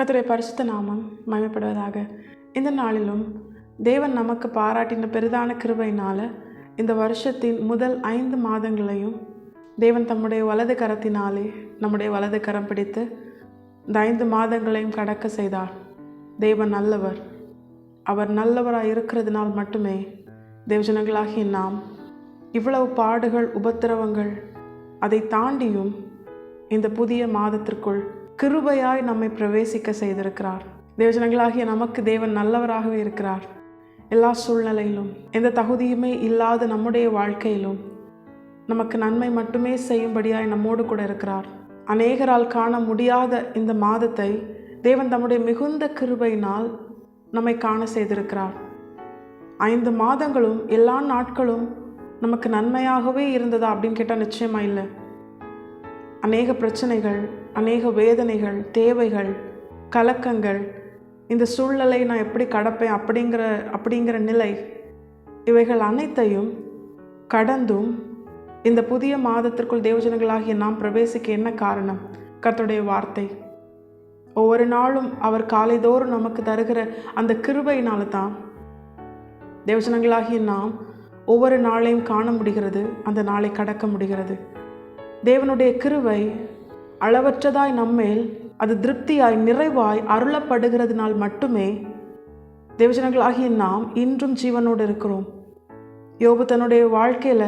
கர்த்தருடைய பரிசுத்த நாமம் மகிமைப்படுவதாக. இந்த நாளிலும் தேவன் நமக்கு பாராட்டின பெரிதான கிருபையினால் இந்த வருஷத்தின் முதல் 5 மாதங்களையும் தேவன் தம்முடைய வலது கரத்தினாலே நம்முடைய வலது கரம் பிடித்து இந்த 5 மாதங்களையும் கடக்க செய்தார். தேவன் நல்லவர். அவர் நல்லவராக இருக்கிறதுனால் மட்டுமே தேவஜனங்களாகிய நாம் இவ்வளவு பாடுகள், உபத்திரவங்கள் அதை தாண்டியும் இந்த புதிய மாதத்திற்குள் கிருபையாய் நம்மை பிரவேசிக்க செய்திருக்கிறார். தேவஜனங்களாகிய நமக்கு தேவன் நல்லவராகவே இருக்கிறார். எல்லா சூழ்நிலையிலும் எந்த தகுதியுமே இல்லாத நம்முடைய வாழ்க்கையிலும் நமக்கு நன்மை மட்டுமே செய்யும்படியாய் நம்மோடு கூட இருக்கிறார். அநேகரால் காண முடியாத இந்த மாதத்தை தேவன் தம்முடைய மிகுந்த கிருபையினால் நம்மை காண செய்திருக்கிறார். 5 மாதங்களும் எல்லா நாட்களும் நமக்கு நன்மையாகவே இருந்ததா அப்படின்னு கேட்டால் நிச்சயமாக இல்லை. அநேக பிரச்சனைகள், அநேக வேதனைகள், தேவைகள், கலக்கங்கள், இந்த சூழ்நிலை நான் எப்படி கடப்பேன் அப்படிங்கிற நிலை, இவைகள் அனைத்தையும் கடந்தும் இந்த புதிய மாதத்திற்குள் தேவஜனங்களாகிய நாம் பிரவேசிக்க என்ன காரணம்? கர்த்தருடைய வார்த்தை. ஒவ்வொரு நாளும் அவர் காலைதோறும் நமக்கு தருகிற அந்த கிருபையினால தான் தேவஜனங்களாகிய நாம் ஒவ்வொரு நாளையும் காண முடிகிறது, அந்த நாளை கடக்க முடிகிறது. தேவனுடைய கிருபை அளவற்றதாய் நம்மேல் அது திருப்தியாய் நிறைவாய் அருளப்படுகிறதுனால் மட்டுமே தேவஜனங்களாகிய நாம் இன்றும் ஜீவனோடு இருக்கிறோம். யோபு தன்னுடைய வாழ்க்கையில்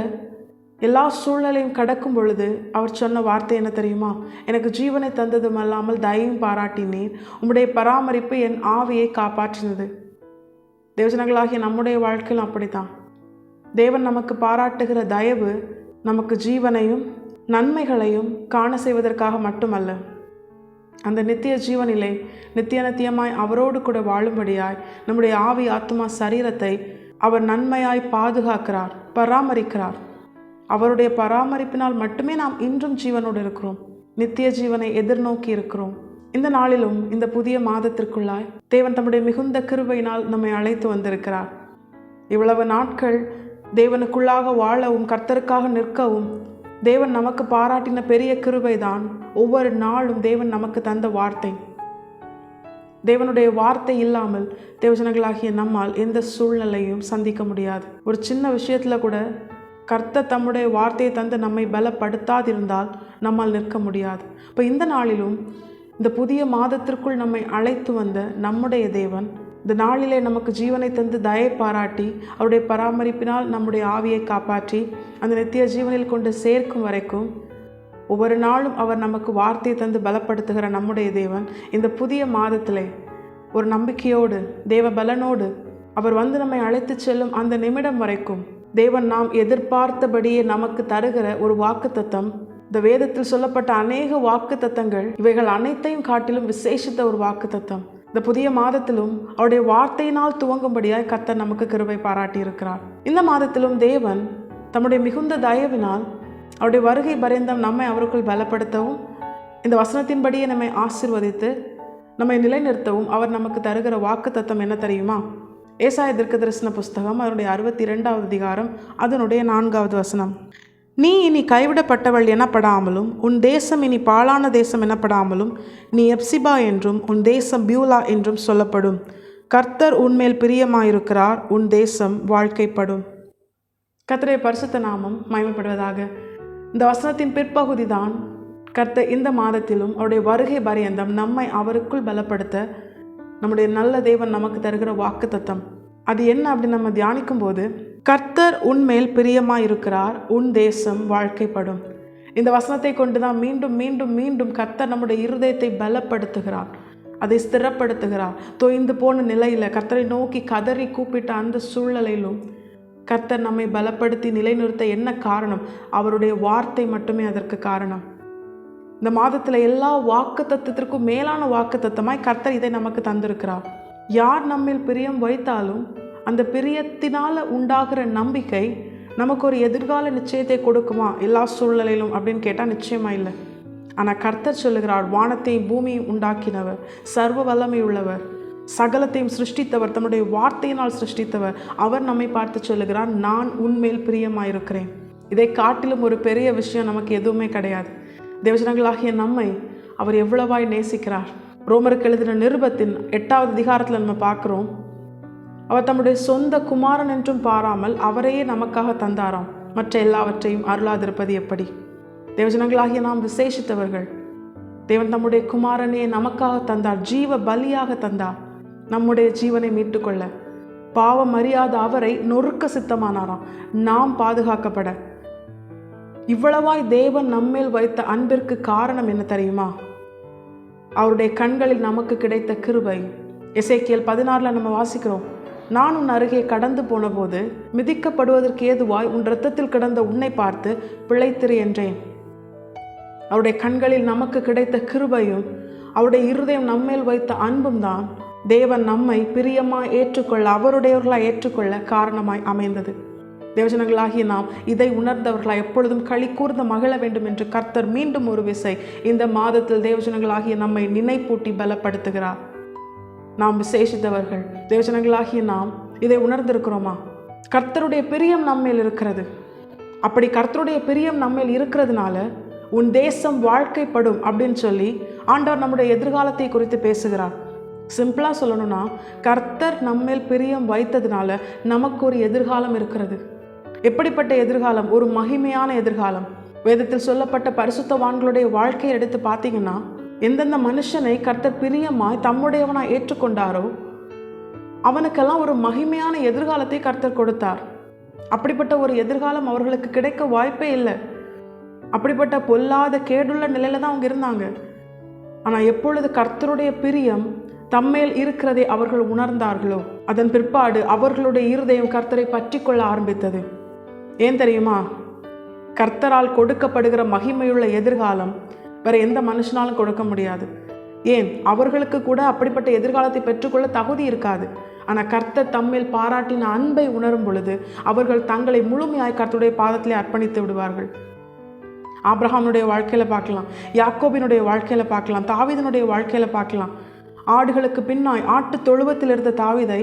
எல்லா சூழ்நிலையும் கடக்கும் பொழுது அவர் சொன்ன வார்த்தை என்ன தெரியுமா? எனக்கு ஜீவனை தந்ததும் அல்லாமல் தயவும் பாராட்டினீர், உம்முடைய பராமரிப்பு என் ஆவியை காப்பாற்றினது. தேவஜனங்களாகிய நம்முடைய வாழ்க்கையிலும் அப்படித்தான். தேவன் நமக்கு பாராட்டுகிற தயவு நமக்கு ஜீவனையும் நன்மைகளையும் காண செய்வதற்காக மட்டுமல்ல, அந்த நித்திய ஜீவனிலே நித்தியமாய் அவரோடு கூட வாழும்படியாய் நம்முடைய ஆவி, ஆத்மா, சரீரத்தை அவர் நன்மையாய் பாதுகாக்கிறார், பராமரிக்கிறார். அவருடைய பராமரிப்பினால் மட்டுமே நாம் இன்றும் ஜீவனோடு இருக்கிறோம், நித்திய ஜீவனை எதிர்நோக்கி இருக்கிறோம். இந்த நாளிலும் இந்த புதிய மாதத்திற்குள்ளாய் தேவன் தம்முடைய மிகுந்த கிருபையினால் நம்மை அழைத்து வந்திருக்கிறார். இவ்வளவு நாட்கள் தேவனுக்குள்ளாக வாழவும் கர்த்தருக்காக நிற்கவும் தேவன் நமக்கு பாராட்டின பெரிய கிருபைதான் ஒவ்வொரு நாளும் தேவன் நமக்கு தந்த வார்த்தை. தேவனுடைய வார்த்தை இல்லாமல் தேவஜனங்களாகிய நம்மால் எந்த சூழ்நிலையும் சந்திக்க முடியாது. ஒரு சின்ன விஷயத்தில் கூட கர்த்தர் தம்முடைய வார்த்தையை தந்து நம்மை பலப்படுத்தாதிருந்தால் நம்மால் நிற்க முடியாது. இப்போ இந்த நாளிலும் இந்த புதிய மாதத்திற்குள் நம்மை அழைத்து வந்த நம்முடைய தேவன் இந்த நாளிலே நமக்கு ஜீவனை தந்து தயை பாராட்டி அவருடைய பராமரிப்பினால் நம்முடைய ஆவியை காப்பாற்றி அந்த நித்திய ஜீவனில் கொண்டு சேர்க்கும் வரைக்கும் ஒவ்வொரு நாளும் அவர் நமக்கு வார்த்தையை தந்து பலப்படுத்துகிற நம்முடைய தேவன் இந்த புதிய மாதத்திலே ஒரு நம்பிக்கையோடு, தேவ பலனோடு அவர் வந்து நம்மை அழைத்து செல்லும் அந்த நிமிடம் வரைக்கும் தேவன் நாம் எதிர்பார்த்தபடியே நமக்கு தருகிற ஒரு வாக்குத்தத்தம். இந்த வேதத்தில் சொல்லப்பட்ட அநேக வாக்குத்தத்தங்கள் இவைகள் அனைத்தையும் காட்டிலும் விசேஷித்த ஒரு வாக்குத்தத்தம். இந்த புதிய மாதத்திலும் அவருடைய வார்த்தையினால் துவங்கும்படியாய் கர்த்தர் நமக்கு கிருபை பாராட்டி இருக்கிறார். இந்த மாதத்திலும் தேவன் தம்முடைய மிகுந்த தயவினால் அவருடைய வருகை பரியந்தம் நம்மை அவருக்குள் பலப்படுத்தவும் இந்த வசனத்தின்படியே நம்மை ஆசீர்வதித்து நம்மை நிலைநிறுத்தவும் அவர் நமக்கு தருகிற வாக்குத்தத்தம் என்ன தெரியுமா? ஏசாயா தீர்க்கதரிசன புஸ்தகம் அதனுடைய 62வது அதிகாரம் அதனுடைய 4வது வசனம். நீ இனி கைவிடப்பட்டவள் எனப்படாமலும் உன் தேசம் இனி பாழான தேசம் எனப்படாமலும் நீ எப்சிபா என்றும் உன் தேசம் பியூலா என்றும் சொல்லப்படும். கர்த்தர் உன்மேல் பிரியமாயிருக்கிறார், உன் தேசம் வாழ்க்கைப்படும். கர்த்தருடைய பரிசுத்த நாமம் மகிமைப்படுவதாக. இந்த வசனத்தின் பிற்பகுதி தான் கர்த்தர் இந்த மாதத்திலும் அவருடைய வருகை பரியந்தம் நம்மை அவருக்குள் பலப்படுத்த நம்முடைய நல்ல தேவன் நமக்கு தருகிற வாக்குத்தத்தம். அது என்ன அப்படின்னு நம்ம தியானிக்கும் போது, கர்த்தர் உன்மேல் பிரியமாயிருக்கிறார், உன் தேசம் வாழ்க்கைப்படும். இந்த வசனத்தை கொண்டு தான் மீண்டும் மீண்டும் மீண்டும் கர்த்தர் நம்முடைய இருதயத்தை பலப்படுத்துகிறார், அதை ஸ்திரப்படுத்துகிறார். தொய்ந்து போன நிலையில் கர்த்தரை நோக்கி கதறி கூப்பிட்ட அந்த சூழ்நிலையிலும் கர்த்தர் நம்மை பலப்படுத்தி நிலைநிறுத்த என்ன காரணம்? அவருடைய வார்த்தை மட்டுமே அதற்கு காரணம். இந்த மாதத்தில் எல்லா வாக்குத்தத்தத்திற்கும் மேலான வாக்குத்தத்தமாய் கர்த்தர் இதை நமக்கு தந்திருக்கிறார். யார் நம்மில் பிரியம் வைத்தாலும் அந்த பிரியத்தினால் உண்டாகிற நம்பிக்கை நமக்கு ஒரு எதிர்கால நிச்சயத்தை கொடுக்குமா எல்லா சூழ்நிலையிலும் அப்படின்னு கேட்டால் நிச்சயமாக இல்லை. ஆனால் கர்த்தர் சொல்லுகிறார், வானத்தையும் பூமியும் உண்டாக்கினவர், சர்வ வல்லமை உள்ளவர், சகலத்தையும் சிருஷ்டித்தவர், தம்முடைய வார்த்தையினால் சிருஷ்டித்தவர், அவர் நம்மை பார்த்து சொல்லுகிறார், நான் உன்மேல் பிரியமாயிருக்கிறேன். இதை காட்டிலும் ஒரு பெரிய விஷயம் நமக்கு எதுவுமே கிடையாது. தேவஜனங்களாகிய நம்மை அவர் எவ்வளவாய் நேசிக்கிறார். ரோமருக்கு எழுதின நிருபத்தின் 8வது அதிகாரத்தில் நம்ம பார்க்குறோம், அவர் தம்முடைய சொந்த குமாரன் என்றும் பாராமல் அவரையே நமக்காக தந்தாராம், மற்ற எல்லாவற்றையும் அருளாதிருப்பது எப்படி? தேவஜனங்களாகிய நாம் விசேஷித்தவர்கள். தேவன் தம்முடைய குமாரனையே நமக்காக தந்தார், ஜீவ பலியாக தந்தார், நம்முடைய ஜீவனை மீட்டுக்கொள்ள. பாவம் அறியாத அவரை நொறுக்க சித்தமானாராம், நாம் பாதுகாக்கப்பட. இவ்வளவாய் தேவன் நம்மேல் வைத்த அன்பிற்கு காரணம் என்ன தெரியுமா? அவருடைய கண்களில் நமக்கு கிடைத்த கிருபை. எசேக்கியேல் 16 நம்ம வாசிக்கிறோம், நான் உன் அருகே கடந்து போன போது மிதிக்கப்படுவதற்கு ஏதுவாய் உன் இரத்தத்தில் கிடந்த உன்னை பார்த்து பிழைத்திரு என்றேன். அவருடைய கண்களில் நமக்கு கிடைத்த கிருபையும் அவருடைய இருதயம் நம்மேல் வைத்த அன்பும் தான் தேவன் நம்மை பிரியமாய் ஏற்றுக்கொள்ள, அவருடையவர்களாய் ஏற்றுக்கொள்ள காரணமாய் அமைந்தது. தேவஜனங்களாகிய நாம் இதை உணர்ந்தவர்களாய் எப்பொழுதும் களி கூர்ந்து மகிழ வேண்டும் என்று கர்த்தர் மீண்டும் ஒரு விசை இந்த மாதத்தில் தேவஜனங்களாகிய நம்மை நினைப்பூட்டி பலப்படுத்துகிறார். நாம் விசேஷித்தவர்கள். தேவஜனங்களாகிய நாம் இதை உணர்ந்திருக்கிறோமா? கர்த்தருடைய பிரியம் நம்மேல் இருக்கிறது. அப்படி கர்த்தருடைய பிரியம் நம்மேல் இருக்கிறதுனால உன் தேசம் வாழ்க்கைப்படும் அப்படின்னு சொல்லி ஆண்டவர் நம்முடைய எதிர்காலத்தை குறித்து பேசுகிறார். சிம்பிளாக சொல்லணும்னா, கர்த்தர் நம்மேல் பிரியம் வைத்ததுனால நமக்கு ஒரு எதிர்காலம் இருக்கிறது. எப்படிப்பட்ட எதிர்காலம்? ஒரு மகிமையான எதிர்காலம். வேதத்தில் சொல்லப்பட்ட பரிசுத்தவான்களுடைய வாழ்க்கையை எடுத்து பார்த்தீங்கன்னா, எந்தெந்த மனுஷனை கர்த்தர் பிரியமாய் தம்முடையவனாய் ஏற்றுக்கொண்டாரோ அவனுக்கெல்லாம் ஒரு மகிமையான எதிர்காலத்தை கர்த்தர் கொடுத்தார். அப்படிப்பட்ட ஒரு எதிர்காலம் அவர்களுக்கு கிடைக்க வாய்ப்பே இல்லை. அப்படிப்பட்ட பொல்லாத கேடுள்ள நிலையில தான் அவங்க இருந்தாங்க. ஆனால் எப்பொழுது கர்த்தருடைய பிரியம் தம்மேல் இருக்கிறதை அவர்கள் உணர்ந்தார்களோ அதன் பிற்பாடு அவர்களுடைய இருதயம் கர்த்தரை பற்றி கொள்ள ஆரம்பித்தது. ஏன் தெரியுமா? கர்த்தரால் கொடுக்கப்படுகிற மகிமையுள்ள எதிர்காலம் வேற எந்த மனுஷனாலும் கொடுக்க முடியாது. ஏன், அவர்களுக்கு கூட அப்படிப்பட்ட எதிர்காலத்தை பெற்றுக்கொள்ள தகுதி இருக்காது. ஆனால் கர்த்தர் தம்மேல் பாராட்டின அன்பை உணரும் பொழுது அவர்கள் தங்களை முழுமையாய் கர்த்தருடைய பாதத்திலே அர்ப்பணித்து விடுவார்கள். ஆபிரகாமுடைய வாழ்க்கையில் பார்க்கலாம், யாக்கோபினுடைய வாழ்க்கையில் பார்க்கலாம், தாவீதினுடைய வாழ்க்கையில் பார்க்கலாம். ஆடுகளுக்கு பின்னாய் ஆட்டு தொழுவத்தில் இருந்த தாவீதை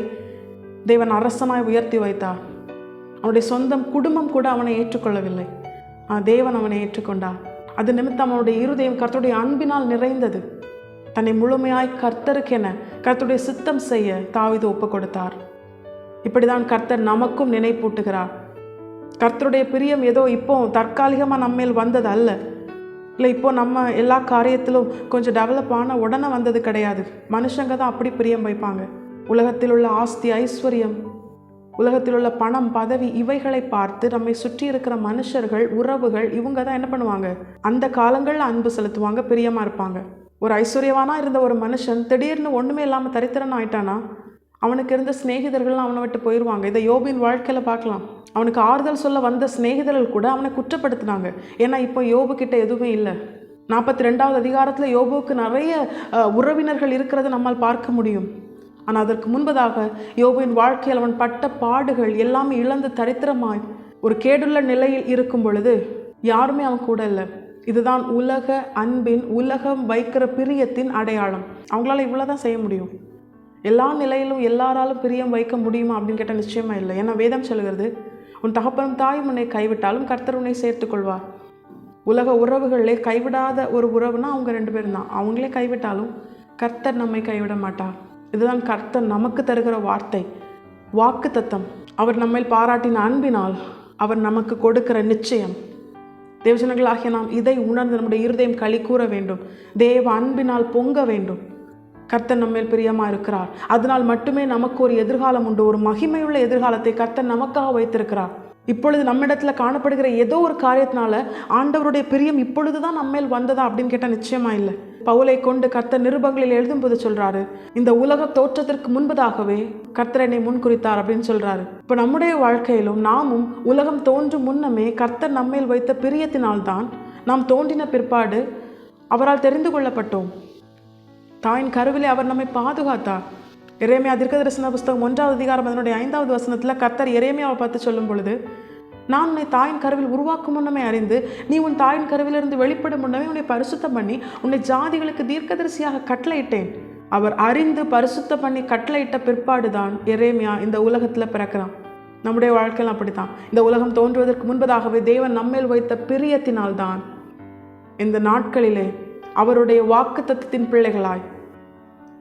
தேவன் அரசனாய் உயர்த்தி வைத்தார். அவனுடைய சொந்தம் குடும்பம் கூட அவனை ஏற்றுக்கொள்ளவில்லை. தேவன் அவனை ஏற்றுக்கொண்டார். அது நிமித்தம் அவனுடைய இருதயம் கர்த்தருடைய அன்பினால் நிறைந்தது. தன்னை முழுமையாய் கர்த்தருக்கென கர்த்தருடைய சித்தம் செய்ய தாவீது ஒப்பு கொடுத்தார். இப்படிதான் கர்த்தர் நமக்கும் நினைப்பூட்டுகிறார். கர்த்தருடைய பிரியம் ஏதோ இப்போ தற்காலிகமாக நம்மேல் வந்தது அல்ல. இல்லை இப்போ நம்ம எல்லா காரியத்திலும் கொஞ்சம் டெவலப் ஆன உடனே வந்தது கிடையாது. மனுஷங்க தான் அப்படி பிரியம் வைப்பாங்க. உலகத்தில் உள்ள ஆஸ்தி, ஐஸ்வர்யம், உலகத்தில் உள்ள பணம், பதவி, இவைகளை பார்த்து நம்மை சுற்றி இருக்கிற மனுஷர்கள், உறவுகள், இவங்க தான் என்ன பண்ணுவாங்க? அந்த காலங்களில் அன்பு செலுத்துவாங்க, பிரியமாக இருப்பாங்க. ஒரு ஐஸ்வர்யவானா இருந்த ஒரு மனுஷன் திடீர்னு ஒன்றுமே இல்லாமல் தரித்திரன் ஆயிட்டானா அவனுக்கு இருந்த சிநேகிதர்கள்லாம் அவனை விட்டு போயிடுவாங்க. இதை யோபின் வாழ்க்கையில் பார்க்கலாம். அவனுக்கு ஆறுதல் சொல்ல வந்த சிநேகிதர்கள் கூட அவனை குற்றப்படுத்தினாங்க. ஏன்னா இப்போ யோபு கிட்ட எதுவுமே இல்லை. 42வது அதிகாரத்தில் யோபுவுக்கு நிறைய உறவினர்கள் இருக்கிறத நம்மால் பார்க்க முடியும். ஆனால் அதற்கு முன்பதாக யோபுவின் வாழ்க்கையில் அவன் பட்ட பாடுகள் எல்லாமே இழந்து தரித்திரமாய் ஒரு கேடுள்ள நிலையில் இருக்கும் பொழுது யாருமே அவன் கூட இல்லை. இதுதான் உலக அன்பின், உலகம் வைக்கிற பிரியத்தின் அடையாளம். அவங்களால இவ்வளோதான் செய்ய முடியும். எல்லா நிலையிலும் எல்லாராலும் பிரியம் வைக்க முடியுமா அப்படின்னு கேட்டால் நிச்சயமாக இல்லை. ஏன்னா வேதம் சொல்கிறது, உன் தகப்பனும் தாயும் உன்னை கைவிட்டாலும் கர்த்தர் உன்னை சேர்த்துக்கொள்வார். உலக உறவுகளிலே கைவிடாத ஒரு உறவுனா அவங்க 2 பேரும் தான். அவங்களே கைவிட்டாலும் கர்த்தர் நம்மை கைவிட மாட்டார். இதுதான் கர்த்தர் நமக்கு தருகிற வார்த்தை, வாக்கு தத்தம். அவர் நம்மை பாராட்டின அன்பினால் அவர் நமக்கு கொடுக்கிற நிச்சயம். தேவஜனங்களாகிய நாம் இதை உணர்ந்து நம்முடைய இருதயம் களி கூற வேண்டும். தேவ அன்பினால் பொங்க வேண்டும். கர்த்தர் நம்மேல் பிரியமாக இருக்கிறார். அதனால் மட்டுமே நமக்கு ஒரு எதிர்காலம் உண்டு. ஒரு மகிமையுள்ள எதிர்காலத்தை கர்த்தர் நமக்காக வைத்திருக்கிறார். இப்பொழுது நம்மிடத்தில் காணப்படுகிற ஏதோ ஒரு காரியத்தினால ஆண்டவருடைய பிரியம் இப்பொழுதுதான் நம்மேல் வந்ததா அப்படின்னு கேட்டால் நிச்சயமா இல்லை. பவுலை கொண்டு கர்த்தர் நிருபங்களில் எழுதும்போது சொல்றாரு, இந்த உலக தோற்றத்திற்கு முன்பதாகவே கர்த்தர் என்னை முன்குறித்தார் அப்படின்னு சொல்றாரு. இப்போ நம்முடைய வாழ்க்கையிலும் நாமும் உலகம் தோன்றும் முன்னமே கர்த்தர் நம்மேல் வைத்த பிரியத்தினால்தான் நாம் தோன்றின பிற்பாடு அவரால் தெரிந்து கொள்ளப்பட்டோம். தாயின் கருவிலே அவர் நம்மை பாதுகாத்தார். எரேமியா தீர்க்கதரிசன புஸ்தகம் 1வது அதிகாரம் 5வது வசனத்தில் கர்த்தர் எரேமியாவை பார்த்து சொல்லும் பொழுது, நான் உன்னை தாயின் கருவில் உருவாக்கும் முன்னமே அறிந்து நீ உன் தாயின் கருவிலிருந்து வெளிப்படும் முன்னமே உன்னை பரிசுத்தம் பண்ணி உன்னை ஜாதிகளுக்கு தீர்க்கதரிசியாக கட்டளையிட்டேன். அவர் அறிந்து பரிசுத்தம் பண்ணி கட்டளையிட்ட பிற்பாடுதான் எரேமியா இந்த உலகத்தில் பிறக்கிறான். நம்முடைய வாழ்க்கையில் அப்படித்தான். இந்த உலகம் தோன்றுவதற்கு முன்பதாகவே தேவன் நம்மேல் வைத்த பிரியத்தினால்தான் இந்த நாட்களிலே அவருடைய வாக்கு தத்தத்தின் பிள்ளைகளாய்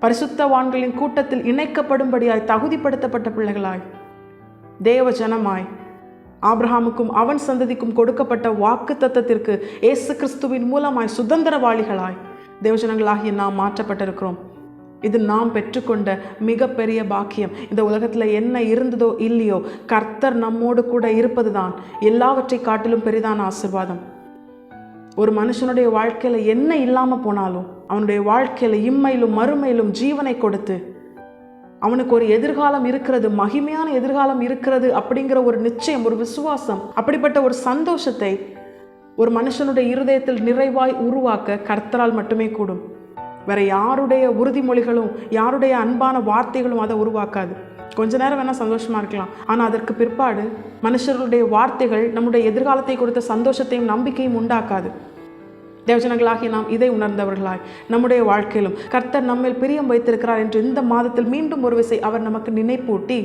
பரிசுத்தவான்களின் கூட்டத்தில் இணைக்கப்படும்படியாய் தகுதிப்படுத்தப்பட்ட பிள்ளைகளாய், தேவ ஜனமாய், ஆபிரகாமுக்கும் அவன் சந்ததிக்கும் கொடுக்கப்பட்ட வாக்கு தத்தத்திற்கு இயேசு கிறிஸ்துவின் மூலமாய் சுதந்திரவாளிகளாய் தேவஜனங்களாகிய நாம் மாற்றப்பட்டிருக்கிறோம். இது நாம் பெற்றுக்கொண்ட மிகப்பெரிய பாக்கியம். இந்த உலகத்தில் என்ன இருந்ததோ இல்லையோ, கர்த்தர் நம்மோடு கூட இருப்பது தான் எல்லாவற்றை காட்டிலும் பெரிதான ஆசீர்வாதம். ஒரு மனுஷனுடைய வாழ்க்கையில் என்ன இல்லாமல் போனாலும் அவனுடைய வாழ்க்கையில் இம்மையிலும் மறுமையிலும் ஜீவனை கொடுத்து அவனுக்கு ஒரு எதிர்காலம் இருக்கிறது, மகிமையான எதிர்காலம் இருக்கிறது அப்படிங்கிற ஒரு நிச்சயம், ஒரு விசுவாசம், அப்படிப்பட்ட ஒரு சந்தோஷத்தை ஒரு மனுஷனுடைய இருதயத்தில் நிறைவாய் உருவாக்க கர்த்தரால் மட்டுமே கூடும். வேற யாருடைய உறுதிமொழிகளும் யாருடைய அன்பான வார்த்தைகளும் அதை உருவாக்காது. கொஞ்ச நேரம் வேணால் சந்தோஷமாக இருக்கலாம், ஆனால் அதற்கு பிற்பாடு மனுஷர்களுடைய வார்த்தைகள் நம்முடைய எதிர்காலத்தை கொடுத்த சந்தோஷத்தையும் நம்பிக்கையும் உண்டாக்காது. தேவஜனங்களாகிய நாம் இதை உணர்ந்தவர்களாய் நம்முடைய வாழ்க்கையிலும் கர்த்தர் நம்மேல் பிரியம் வைத்திருக்கிறார் என்று இந்த மாதத்தில் மீண்டும் ஒரு விசை அவர் நமக்கு நினைப்பூட்டி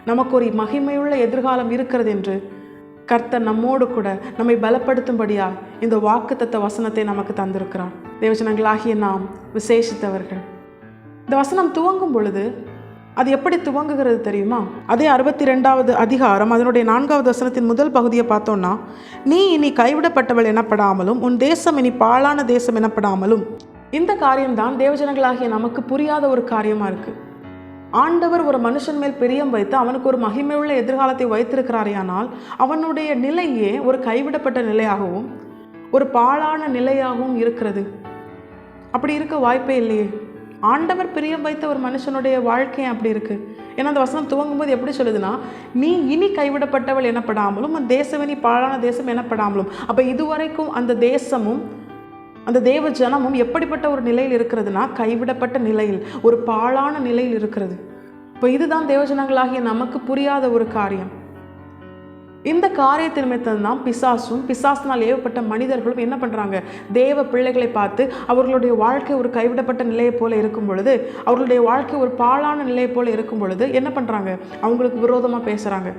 நமக்கு ஒரு மகிமையுள்ள எதிர்காலம் இருக்கிறது என்று கர்த்தர் நம்மோடு கூட நம்மை பலப்படுத்தும்படியாக இந்த வாக்குத்தத்த வசனத்தை நமக்கு தந்திருக்கிறார். தேவஜனங்களாகிய நாம் விசேஷித்தவர்கள். இந்த வசனம் துவங்கும் பொழுது அது எப்படி துவங்குகிறது தெரியுமா? அதே 62வது அதிகாரம் அதனுடைய 4வது வசனத்தின் முதல் பகுதியை பார்த்தோம்னா, நீ இனி கைவிடப்பட்டவள் எனப்படாமலும் உன் தேசம் இனி பாழான தேசம் எனப்படாமலும். இந்த காரியம்தான் தேவஜனங்களாகிய நமக்கு புரியாத ஒரு காரியமாக இருக்குது. ஆண்டவர் ஒரு மனுஷன் மேல் பிரியம் வைத்து அவனுக்கு ஒரு மகிமையுள்ள எதிர்காலத்தை வைத்திருக்கிறாரேயானால் அவனுடைய நிலையே ஒரு கைவிடப்பட்ட நிலையாகவும் ஒரு பாழான நிலையாகவும் இருக்கிறது. அப்படி இருக்க வாய்ப்பே இல்லையே. ஆண்டவர் பிரியம் வைத்த ஒரு மனுஷனுடைய வாழ்க்கையும் அப்படி இருக்குது. ஏன்னா அந்த வசனம் துவங்கும்போது எப்படி சொல்லுதுன்னா, நீ இனி கைவிடப்பட்டவள் எனப்படாமலும் அந்த தேசம் இனி பாழான தேசம் எனப்படாமலும். அப்போ இதுவரைக்கும் அந்த தேசமும் அந்த தேவ ஜனமும் எப்படிப்பட்ட ஒரு நிலையில் இருக்கிறதுனா, கைவிடப்பட்ட நிலையில், ஒரு பாழான நிலையில் இருக்கிறது. இப்போ இதுதான் தேவஜனங்களாகிய நமக்கு புரியாத ஒரு காரியம். இந்த காரியத்தின் நிமித்தம் தான் பிசாசும் பிசாசினால் ஏவப்பட்ட மனிதர்களும் என்ன பண்ணுறாங்க, தேவ பிள்ளைகளை பார்த்து அவர்களுடைய வாழ்க்கை ஒரு கைவிடப்பட்ட நிலையை போல இருக்கும் பொழுது, அவர்களுடைய வாழ்க்கை ஒரு பாழான நிலையை போல இருக்கும் பொழுது என்ன பண்ணுறாங்க, அவங்களுக்கு விரோதமாக பேசுகிறாங்க.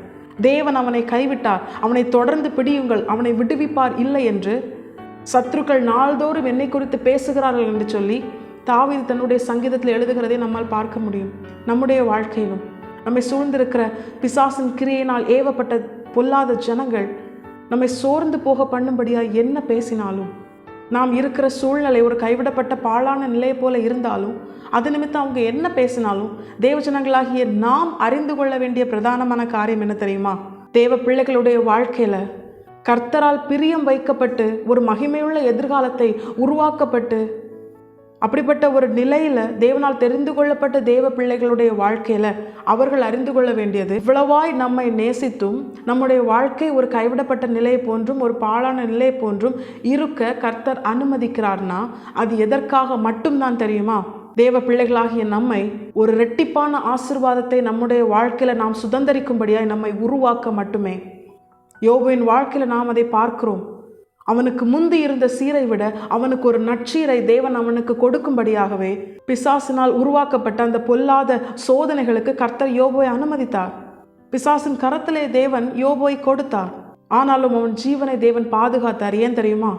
தேவன் அவனை கைவிட்டார், அவனை தொடர்ந்து பிடியுங்கள், அவனை விடுவிப்பார் இல்லை என்று சத்துருக்கள் நாள்தோறும் என்னை குறித்து பேசுகிறார்கள் என்று சொல்லி தாவீது தன்னுடைய சங்கீதத்தில் எழுதுகிறதை நம்மால் பார்க்க முடியும். நம்முடைய வாழ்க்கையிலும் நம்மை சூழ்ந்திருக்கிற பிசாசின் கிரியையினால் ஏவப்பட்ட பொல்லாத ஜனங்கள் நம்மை சோர்ந்து போக பண்ணும்படியாக என்ன பேசினாலும், நாம் இருக்கிற சூழ்நிலை ஒரு கைவிடப்பட்ட பாழான நிலையை போல இருந்தாலும், அது நிமித்தம் அவங்க என்ன பேசினாலும், தேவஜனங்களாகிய நாம் அறிந்து கொள்ள வேண்டிய பிரதானமான காரியம் என்ன தெரியுமா? தேவ பிள்ளைகளுடைய வாழ்க்கையில் கர்த்தரால் பிரியம் வைக்கப்பட்டு ஒரு மகிமையுள்ள எதிர்காலத்தை உருவாக்கப்பட்டு அப்படிப்பட்ட ஒரு நிலையில் தேவனால் தெரிந்து கொள்ளப்பட்ட தேவ பிள்ளைகளுடைய வாழ்க்கையில் அவர்கள் அறிந்து கொள்ள வேண்டியது, இவ்வளவாய் நம்மை நேசித்தும் நம்முடைய வாழ்க்கை ஒரு கைவிடப்பட்ட நிலையை போன்றும் ஒரு பாழான நிலையை போன்றும் இருக்க கர்த்தர் அனுமதிக்கிறார்னா அது எதற்காக மட்டும்தான் தெரியுமா? தேவ பிள்ளைகளாகிய நம்மை ஒரு இரட்டிப்பான ஆசீர்வாதத்தை நம்முடைய வாழ்க்கையில் நாம் சுதந்தரிக்கும்படியாய் நம்மை உருவாக்க மட்டுமே. யோபுவின் வாழ்க்கையில் நாம் அதை பார்க்கிறோம். அவனுக்கு முந்தி இருந்த சீரை விட அவனுக்கு ஒரு நற்சீரை தேவன் அவனுக்கு கொடுக்கும்படியாகவே பிசாசினால் உருவாக்கப்பட்ட அந்த பொல்லாத சோதனைகளுக்கு கர்த்தர் யோபுவை அனுமதித்தார். பிசாசின் கரத்திலே தேவன் யோபுவை கொடுத்தார். ஆனாலும் அவன் ஜீவனை தேவன் பாதுகாத்தார். ஏன் தெரியுமா?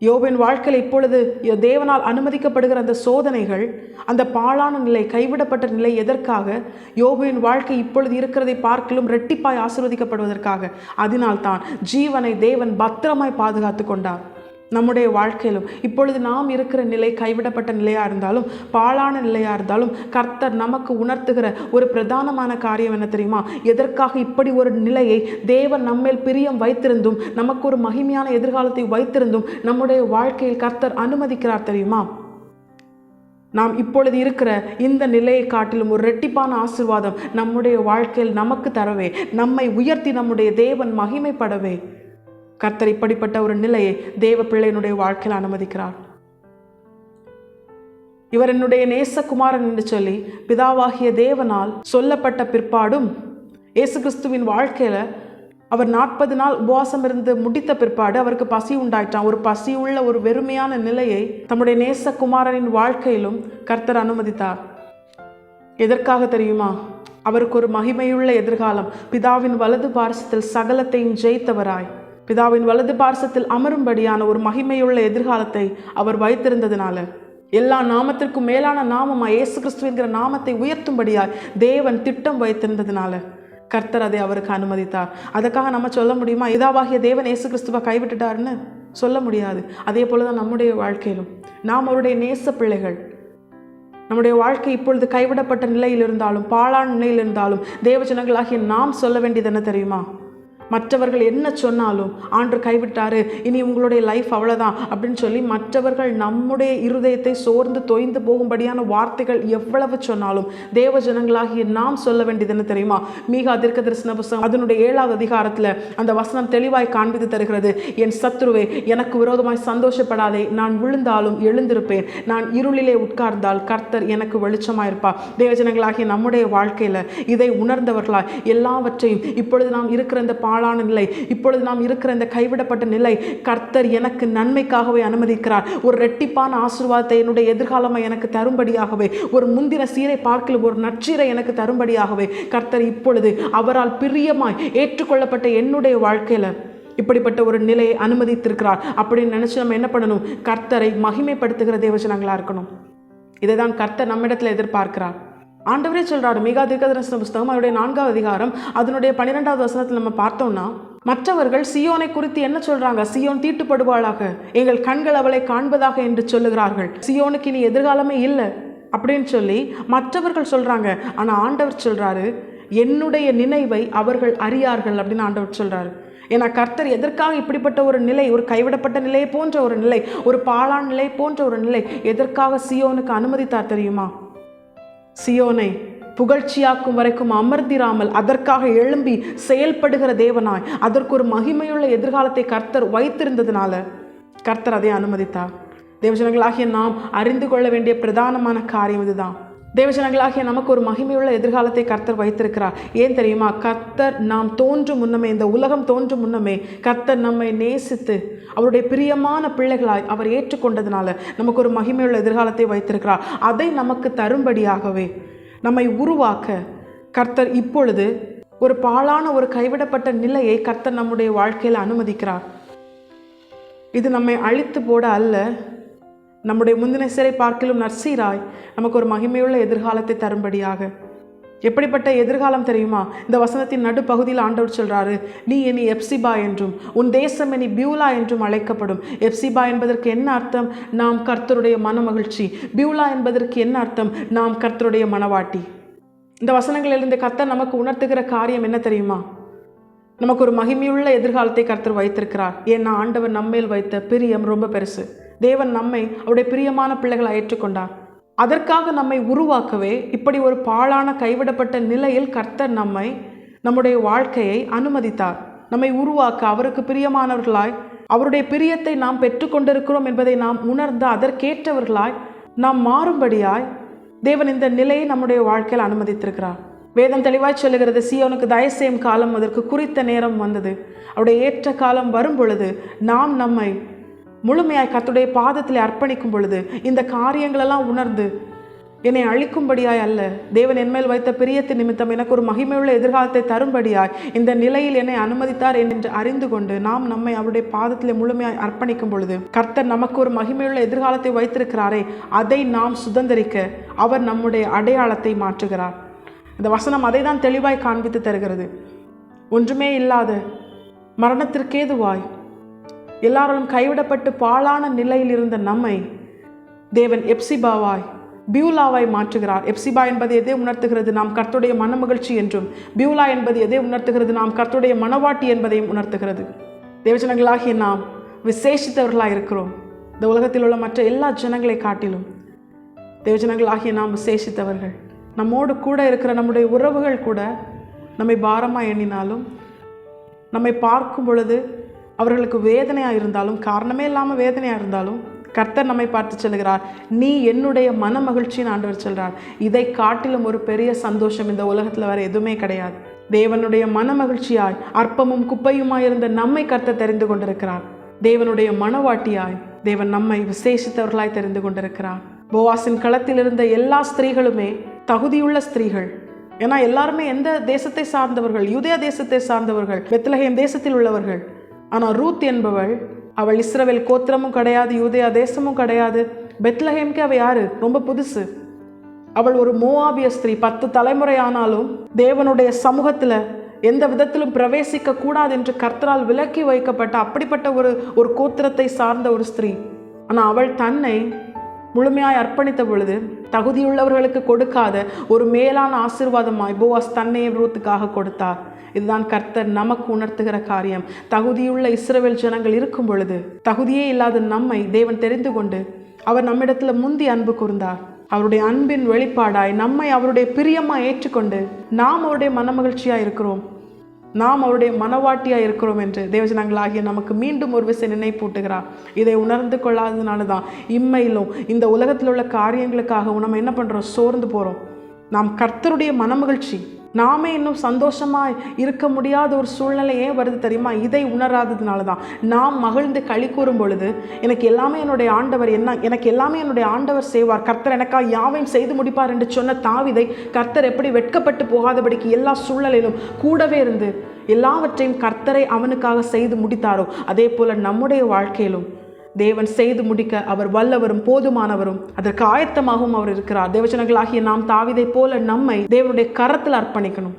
யோபின் வாழ்க்கையில் இப்பொழுது தேவனால் அனுமதிக்கப்படுகிற அந்த சோதனைகள், அந்த பாழான நிலை, கைவிடப்பட்ட நிலை எதற்காக? யோபின் வாழ்க்கை இப்பொழுது இருக்கிறதை பார்க்கலும் இரட்டிப்பாய் ஆசீர்வதிக்கப்படுவதற்காக. அதனால்தான் ஜீவனை தேவன் பத்திரமாய் பாதுகாத்து கொண்டார். நம்முடைய வாழ்க்கையிலும் இப்பொழுது நாம் இருக்கிற நிலை கைவிடப்பட்ட நிலையாக இருந்தாலும் பாழான நிலையாக இருந்தாலும் கர்த்தர் நமக்கு உணர்த்துகிற ஒரு பிரதானமான காரியம் என்ன தெரியுமா? எதற்காக இப்படி ஒரு நிலையை தேவன் நம்மேல் பிரியம் வைத்திருந்தும் நமக்கு ஒரு மகிமையான எதிர்காலத்தை வைத்திருந்தும் நம்முடைய வாழ்க்கையில் கர்த்தர் அனுமதிக்கிறார் தெரியுமா? நாம் இப்பொழுது இருக்கிற இந்த நிலையை காட்டிலும் ஒரு இரட்டிப்பான ஆசீர்வாதம் நம்முடைய வாழ்க்கையில் நமக்கு தரவே, நம்மை உயர்த்தி நம்முடைய தேவன் மகிமைப்படவே கர்த்தர் இப்படிப்பட்ட ஒரு நிலையை தேவ பிள்ளையினுடைய வாழ்க்கையில் அனுமதிக்கிறார். இவர் என்னுடைய நேசகுமாரன் என்று சொல்லி பிதாவாகிய தேவனால் சொல்லப்பட்ட பிற்பாடும் இயேசு கிறிஸ்துவின் வாழ்க்கையில அவர் 40 நாள் உபவாசம் இருந்து முடித்த பிற்பாடு அவருக்கு பசி உண்டாயிட்டான். ஒரு பசியுள்ள ஒரு வெறுமையான நிலையை தம்முடைய நேசகுமாரனின் வாழ்க்கையிலும் கர்த்தர் அனுமதித்தார். எதற்காக தெரியுமா? அவருக்கு ஒரு மகிமையுள்ள எதிர்காலம், பிதாவின் வலது பார்சத்தில் சகலத்தையும் ஜெயித்தவராய் பிதாவின் வலது பார்சத்தில் அமரும்படியான ஒரு மகிமையுள்ள எதிர்காலத்தை அவர் வைத்திருந்ததினால எல்லா நாமத்திற்கும் மேலான நாமமாய் இயேசு கிறிஸ்து என்கிற நாமத்தை உயர்த்தும்படியாய் தேவன் திட்டம் வைத்திருந்ததுனால கர்த்தர் அதை அவருக்கு அனுமதித்தார். அதுக்காக நம்ம சொல்ல முடியுமா இதாவாகிய தேவன் இயேசு கிறிஸ்துவை கைவிட்டுட்டாருன்னு? சொல்ல முடியாது. அதே போலதான் நம்முடைய வாழ்க்கையிலும் நாம் அவருடைய நேச பிள்ளைகள். நம்முடைய வாழ்க்கை இப்பொழுது கைவிடப்பட்ட நிலையில் இருந்தாலும் பாழான நிலையில் இருந்தாலும் தேவஜனங்களாகிய நாம் சொல்ல வேண்டியது என்ன தெரியுமா? மற்றவர்கள் என்ன சொன்னாலும் ஆண்டவர் கைவிட்டாரு, இனி உங்களுடைய லைஃப் அவ்வளோதான் அப்படின்னு சொல்லி மற்றவர்கள் நம்முடைய இருதயத்தை சோர்ந்து தொய்ந்து போகும்படியான வார்த்தைகள் எவ்வளவு சொன்னாலும் தேவஜனங்களாகிய நாம் சொல்ல வேண்டியது என்ன தெரியுமா? மீகா தீர்க்கதரிசன புத்தகம் அதனுடைய 7வது அதிகாரத்தில் அந்த வசனம் தெளிவாய் காண்பித்து தருகிறது. என் சத்துருவே, எனக்கு விரோதமாய் சந்தோஷப்படாதே, நான் விழுந்தாலும் எழுந்திருப்பேன், நான் இருளிலே உட்கார்ந்தால் கர்த்தர் எனக்கு வெளிச்சமாயிருப்பார். தேவஜனங்களாகிய நம்முடைய வாழ்க்கையில் இதை உணர்ந்தவர்களாய் எல்லாவற்றையும் இப்பொழுது நாம் இருக்கிற இந்த பாழான நிலை, இப்பொழுது நாம் இருக்கிற இந்த கைவிடப்பட்ட நிலை கர்த்தர் எனக்கு நன்மைக்காகவே அனுமதிக்கிறார். ஒரு இரட்டிப்பான ஆசீர்வாதத்தை என்னுடைய எதிர்காலமாக எனக்கு தரும்படியாகவே, ஒரு முந்தின சீரை பார்க்கல ஒரு நற்சீரை எனக்கு தரும்படியாகவே கர்த்தர் இப்பொழுது அவரால் பிரியமாய் ஏற்றுக்கொள்ளப்பட்ட என்னுடைய வாழ்க்கையில் இப்படிப்பட்ட ஒரு நிலையை அனுமதித்திருக்கிறார். அப்படின்னு நினைச்சு நம்ம என்ன பண்ணணும்? கர்த்தரை மகிமைப்படுத்துகிற தேவஜனங்களா இருக்கணும். இதை தான் கர்த்தர் நம்மிடத்தில் எதிர்பார்க்கிறார். ஆண்டவரே சொல்றாரு, மீகா தீர்க்கதரிசன புத்தகம் அதனுடைய 4வது அதிகாரம் அதனுடைய 12வது வசனத்தில் நம்ம பார்த்தோம்னா, மற்றவர்கள் சியோனை குறித்து என்ன சொல்றாங்க? சியோன் தீட்டுப்படுவாளாக, எங்கள் கண்கள் அவளை காண்பதாக என்று சொல்லுகிறார்கள். சியோனுக்கு இனி எதிர்காலமே இல்லை அப்படின்னு சொல்லி மற்றவர்கள் சொல்றாங்க. ஆனா ஆண்டவர் சொல்றாரு, என்னுடைய நினைவை அவர்கள் அறியார்கள் அப்படின்னு ஆண்டவர் சொல்றாரு. ஏன்னா கர்த்தர் எதற்காக இப்படிப்பட்ட ஒரு நிலை, ஒரு கைவிடப்பட்ட நிலையை போன்ற ஒரு நிலை, ஒரு பாழான நிலை போன்ற ஒரு நிலை எதற்காக சியோனுக்கு அனுமதித்தார் தெரியுமா? சியோனை புகழ்ச்சியாக்கும் வரைக்கும் அமர்ந்திராமல் அதற்காக எழும்பி செயல்படுகிற தேவனாய் அதற்கு ஒரு மகிமையுள்ள எதிர்காலத்தை கர்த்தர் வைத்திருந்ததுனால கர்த்தர் அதை அனுமதித்தார். தேவஜனங்களாகிய நாம் அறிந்து கொள்ள வேண்டிய பிரதானமான காரியம் இதுதான். தேவஜனங்களாகிய நமக்கு ஒரு மகிமையுள்ள எதிர்காலத்தை கர்த்தர் வைத்திருக்கிறார். ஏன் தெரியுமா? கர்த்தர் நாம் தோன்றும் முன்னமே, இந்த உலகம் தோன்றும் முன்னமே கர்த்தர் நம்மை நேசித்து அவருடைய பிரியமான பிள்ளைகளாய் அவர் ஏற்றுக்கொண்டதுனால நமக்கு ஒரு மகிமையுள்ள எதிர்காலத்தை வைத்திருக்கிறார். அதை நமக்கு தரும்படியாகவே நம்மை உருவாக்க கர்த்தர் இப்பொழுது ஒரு பாழான ஒரு கைவிடப்பட்ட நிலையை கர்த்தர் நம்முடைய வாழ்க்கையில் அனுமதிக்கிறார். இது நம்மை அழித்து போட அல்ல, நம்முடைய முந்தின சிறை பார்க்கிலும் நற்சீராய் நமக்கு ஒரு மகிமையுள்ள எதிர்காலத்தை தரும்படியாக. எப்படிப்பட்ட எதிர்காலம் தெரியுமா? இந்த வசனத்தின் நடுப்பகுதியில் ஆண்டவர் சொல்றாரு, நீ இனி எப்சிபா என்றும் உன் தேசம் இனி பியூலா என்றும் அழைக்கப்படும். எப்சிபா என்பதற்கு என்ன அர்த்தம்? நாம் கர்த்தருடைய மனமகிழ்ச்சி. பியூலா என்பதற்கு என்ன அர்த்தம்? நாம் கர்த்தருடைய மனவாட்டி. இந்த வசனங்களிலிருந்து கர்த்தர் நமக்கு உணர்த்துகிற காரியம் என்ன தெரியுமா? நமக்கு ஒரு மகிமையுள்ள எதிர்காலத்தை கர்த்தர் வைத்திருக்கிறார். ஏன்னா ஆண்டவர் நம்மேல் வைத்த பிரியம் ரொம்ப பெருசு. தேவன் நம்மை அவருடைய பிரியமான பிள்ளைகளை ஏற்றுக்கொண்டார். அதற்காக நம்மை உருவாக்கவே இப்படி ஒரு பாழான கைவிடப்பட்ட நிலையில் கர்த்தர் நம்முடைய வாழ்க்கையை அனுமதித்தார். நம்மை உருவாக்க அவருக்கு பிரியமானவர்களாய் அவருடைய பிரியத்தை நாம் பெற்றுக்கொண்டிருக்கிறோம் என்பதை நாம் உணர்ந்து அதற்கேற்றவர்களாய் நாம் மாறும்படியாய் தேவன் இந்த நிலையை நம்முடைய வாழ்க்கையில் அனுமதித்திருக்கிறார். வேதம் தெளிவாய் சொல்லுகிறது, சியோனுக்கு தயவு செய்யும் காலம் அதற்கு குறித்த நேரம் வந்தது. அவருடைய ஏற்ற காலம் வரும் பொழுது நாம் நம்மை முழுமையாய் கர்த்தருடைய பாதத்தில் அர்ப்பணிக்கும் பொழுது இந்த காரியங்களெல்லாம் உணர்ந்து என்னை அழிக்கும்படியாய் அல்ல, தேவன் என்மேல் வைத்த பிரியத்தின் நிமித்தம் எனக்கு ஒரு மகிமையுள்ள எதிர்காலத்தை தரும்படியாய் இந்த நிலையில் என்னை அனுமதித்தார் என்று அறிந்து கொண்டு நாம் நம்மை அவருடைய பாதத்தில் முழுமையாய் அர்ப்பணிக்கும் பொழுது கர்த்தர் நமக்கு ஒரு மகிமையுள்ள எதிர்காலத்தை வைத்திருக்கிறாரே, அதை நாம் சுதந்திரிக்க அவர் நம்முடைய அடையாளத்தை மாற்றுகிறார். இந்த வசனம் அதை தான் தெளிவாய் காண்பித்து தருகிறது. ஒன்றுமே இல்லாத மரணத்திற்கேதுவாய் எல்லாரும் கைவிடப்பட்டு பாழான நிலையில் இருந்த நம்மை தேவன் எப்சிபாவாய் பியூலாவாய் மாற்றுகிறார். எப்சிபா என்பது எதை உணர்த்துகிறது? நாம் கர்த்தருடைய மனமகிழ்ச்சி என்றும், பியூலா என்பது எதை உணர்த்துகிறது? நாம் கர்த்தருடைய மனவாட்டி என்பதையும் உணர்த்துகிறது. தேவஜனங்களாகிய நாம் விசேஷித்தவர்களாக இருக்கிறோம். இந்த உலகத்தில் உள்ள மற்ற எல்லா ஜனங்களை காட்டிலும் தேவஜனங்களாகிய நாம் விசேஷித்தவர்கள். நம்மோடு கூட இருக்கிற நம்முடைய உறவுகள் கூட நம்மை பாரமாக எண்ணினாலும், நம்மை பார்க்கும் பொழுது அவர்களுக்கு வேதனையாக இருந்தாலும், காரணமே இல்லாமல் வேதனையாக இருந்தாலும் கர்த்தர் நம்மை பார்த்து சொல்லுகிறார், நீ என்னுடைய மன மகிழ்ச்சின்னு ஆண்டவர் சொல்கிறார். இதை காட்டிலும் ஒரு பெரிய சந்தோஷம் இந்த உலகத்தில் வேறு எதுவுமே கிடையாது. தேவனுடைய மன மகிழ்ச்சியாய் அற்பமும் குப்பையுமாய் இருந்த நம்மை கர்த்தர் தெரிந்து கொண்டிருக்கிறார். தேவனுடைய மனவாட்டியாய் தேவன் நம்மை விசேஷித்தவர்களாய் தெரிந்து கொண்டிருக்கிறார். போவாசின் களத்தில் இருந்த எல்லா ஸ்திரீகளுமே தகுதியுள்ள ஸ்திரீகள். ஏன்னா எல்லாருமே எந்த தேசத்தை சார்ந்தவர்கள்? யூதேயா தேசத்தை சார்ந்தவர்கள், பெத்லகேம் தேசத்தில் உள்ளவர்கள். ஆனால் ரூத் என்பவள், அவள் இஸ்ரவேல் கோத்திரமும் கிடையாது, யூதேயா தேசமும் கிடையாது, பெத்லஹேம்க்கு அவள் யாரு? ரொம்ப புதுசு. அவள் ஒரு மோவாபிய ஸ்திரீ. 10 தலைமுறை ஆனாலும் தேவனுடைய சமூகத்தில் எந்த விதத்திலும் பிரவேசிக்க கூடாது என்று கர்த்தரால் விலக்கி வைக்கப்பட்ட அப்படிப்பட்ட ஒரு கோத்திரத்தை சார்ந்த ஒரு ஸ்திரீ. ஆனால் அவள் தன்னை முழுமையாய் அர்ப்பணித்த பொழுது தகுதியுள்ளவர்களுக்கு கொடுக்காத ஒரு மேலான ஆசீர்வாதமாய் போவாஸ் தன்னையே ரூத்துக்காக கொடுத்தார். இதுதான் கர்த்தர் நமக்கு உணர்த்துகிற காரியம். தகுதியுள்ள இஸ்ரவேல் ஜனங்கள் இருக்கும் பொழுது தகுதியே இல்லாத நம்மை தேவன் தெரிந்து கொண்டு அவர் நம்மிடத்துல முந்தி அன்பு கூர்ந்தார். அவருடைய அன்பின் வெளிப்பாடாய் நம்மை அவருடைய பிரியமாக ஏற்றுக்கொண்டு நாம் அவருடைய மனமகிழ்ச்சியாக இருக்கிறோம், நாம் அவருடைய மனவாட்டியாக இருக்கிறோம் என்று தேவஜனங்களாகிய நமக்கு மீண்டும் ஒரு விசை நினைப்பூட்டுகிறார். இதை உணர்ந்து கொள்ளாததுனால தான் இம்மையிலும் இந்த உலகத்தில் உள்ள காரியங்களுக்காக நம்ம என்ன பண்ணுறோம்? சோர்ந்து போகிறோம். நாம் கர்த்தருடைய மனமகிழ்ச்சி, நாமே இன்னும் சந்தோஷமாக இருக்க முடியாத ஒரு சூழ்நிலை ஏன் வருது தெரியுமா? இதை உணராததுனால தான். நாம் மகிழ்ந்து களி கூறும் பொழுது எனக்கு எல்லாமே என்னுடைய ஆண்டவர் எனக்கு எல்லாமே என்னுடைய ஆண்டவர் செய்வார், கர்த்தர் எனக்காக யாவையும் செய்து முடிப்பார் என்று சொன்ன தாவீதை கர்த்தர் எப்படி வெட்கப்பட்டு போகாதபடிக்கு எல்லா சூழ்நிலையிலும் கூடவே இருந்து எல்லாவற்றையும் கர்த்தரை அவனுக்காக செய்து முடித்தாரோ, அதே போல நம்முடைய வாழ்க்கையிலும் தேவன் செய்து முடிக்க அவர் வல்லவரும் போதுமானவரும் அதற்கு ஆயத்தமாகவும் அவர் இருக்கிறார். தேவஜனங்களாகிய நாம் தாவீதை போல நம்மை தேவனுடைய கரத்தில் அர்ப்பணிக்கணும்.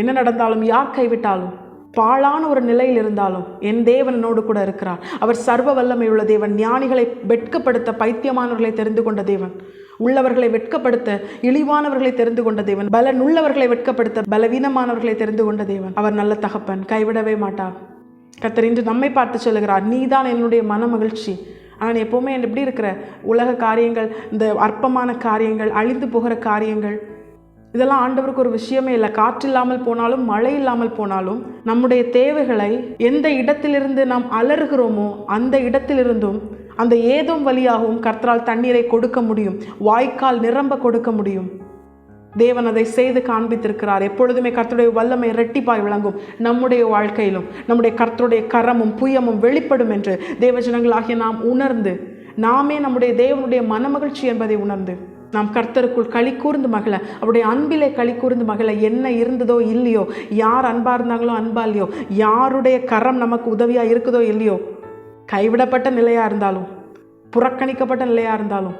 என்ன நடந்தாலும், யார் கைவிட்டாலும், பாழான ஒரு நிலையில் இருந்தாலும் என் தேவன் என்னோடு கூட இருக்கிறார். அவர் சர்வ வல்லமையுள்ள தேவன். ஞானிகளை வெட்கப்படுத்த பைத்தியமானவர்களை தெரிந்து கொண்ட தேவன், உள்ளவர்களை வெட்கப்படுத்த இழிவானவர்களை தெரிந்து கொண்ட தேவன், பலன் உள்ளவர்களை வெட்கப்படுத்த பலவீனமானவர்களை தெரிந்து கொண்ட தேவன். அவர் நல்ல தகப்பன், கைவிடவே மாட்டார். கர்த்தர் இன்று நம்மை பார்த்து சொல்லுகிறார், நீ தான் என்னுடைய மன மகிழ்ச்சி. ஆனால் எப்போவுமே எப்படி இருக்கிற உலக காரியங்கள், இந்த அற்பமான காரியங்கள், அழிந்து போகிற காரியங்கள், இதெல்லாம் ஆண்டவருக்கு ஒரு விஷயமே இல்லை. காற்று இல்லாமல் போனாலும், மழை இல்லாமல் போனாலும், நம்முடைய தேவைகளை எந்த இடத்திலிருந்து நாம் அலறுகிறோமோ அந்த இடத்திலிருந்தும் அந்த ஏதோம் வழியாகவும் கர்த்தரால் தண்ணீரை கொடுக்க முடியும், வாய்க்கால் நிரம்ப கொடுக்க முடியும். தேவன் அதை செய்து காண்பித்திருக்கிறார். எப்பொழுதுமே கர்த்தருடைய வல்லமை இரட்டிப்பாய் விளங்கும். நம்முடைய வாழ்க்கையிலும் நம்முடைய கர்த்தருடைய கரமும் புயமும் வெளிப்படும் என்று தேவஜனங்களாகிய நாம் உணர்ந்து, நாமே நம்முடைய தேவனுடைய மனமகிழ்ச்சி என்பதை உணர்ந்து நாம் கர்த்தருக்குள் களி கூர்ந்து மகள, அவருடைய அன்பிலே களி கூர்ந்து மகள, என்ன இருந்ததோ இல்லையோ, யார் அன்பா இருந்தாங்களோ அன்பா இல்லையோ, யாருடைய கரம் நமக்கு உதவியாக இருக்குதோ இல்லையோ, கைவிடப்பட்ட நிலையாக இருந்தாலும், புறக்கணிக்கப்பட்ட நிலையாக இருந்தாலும்,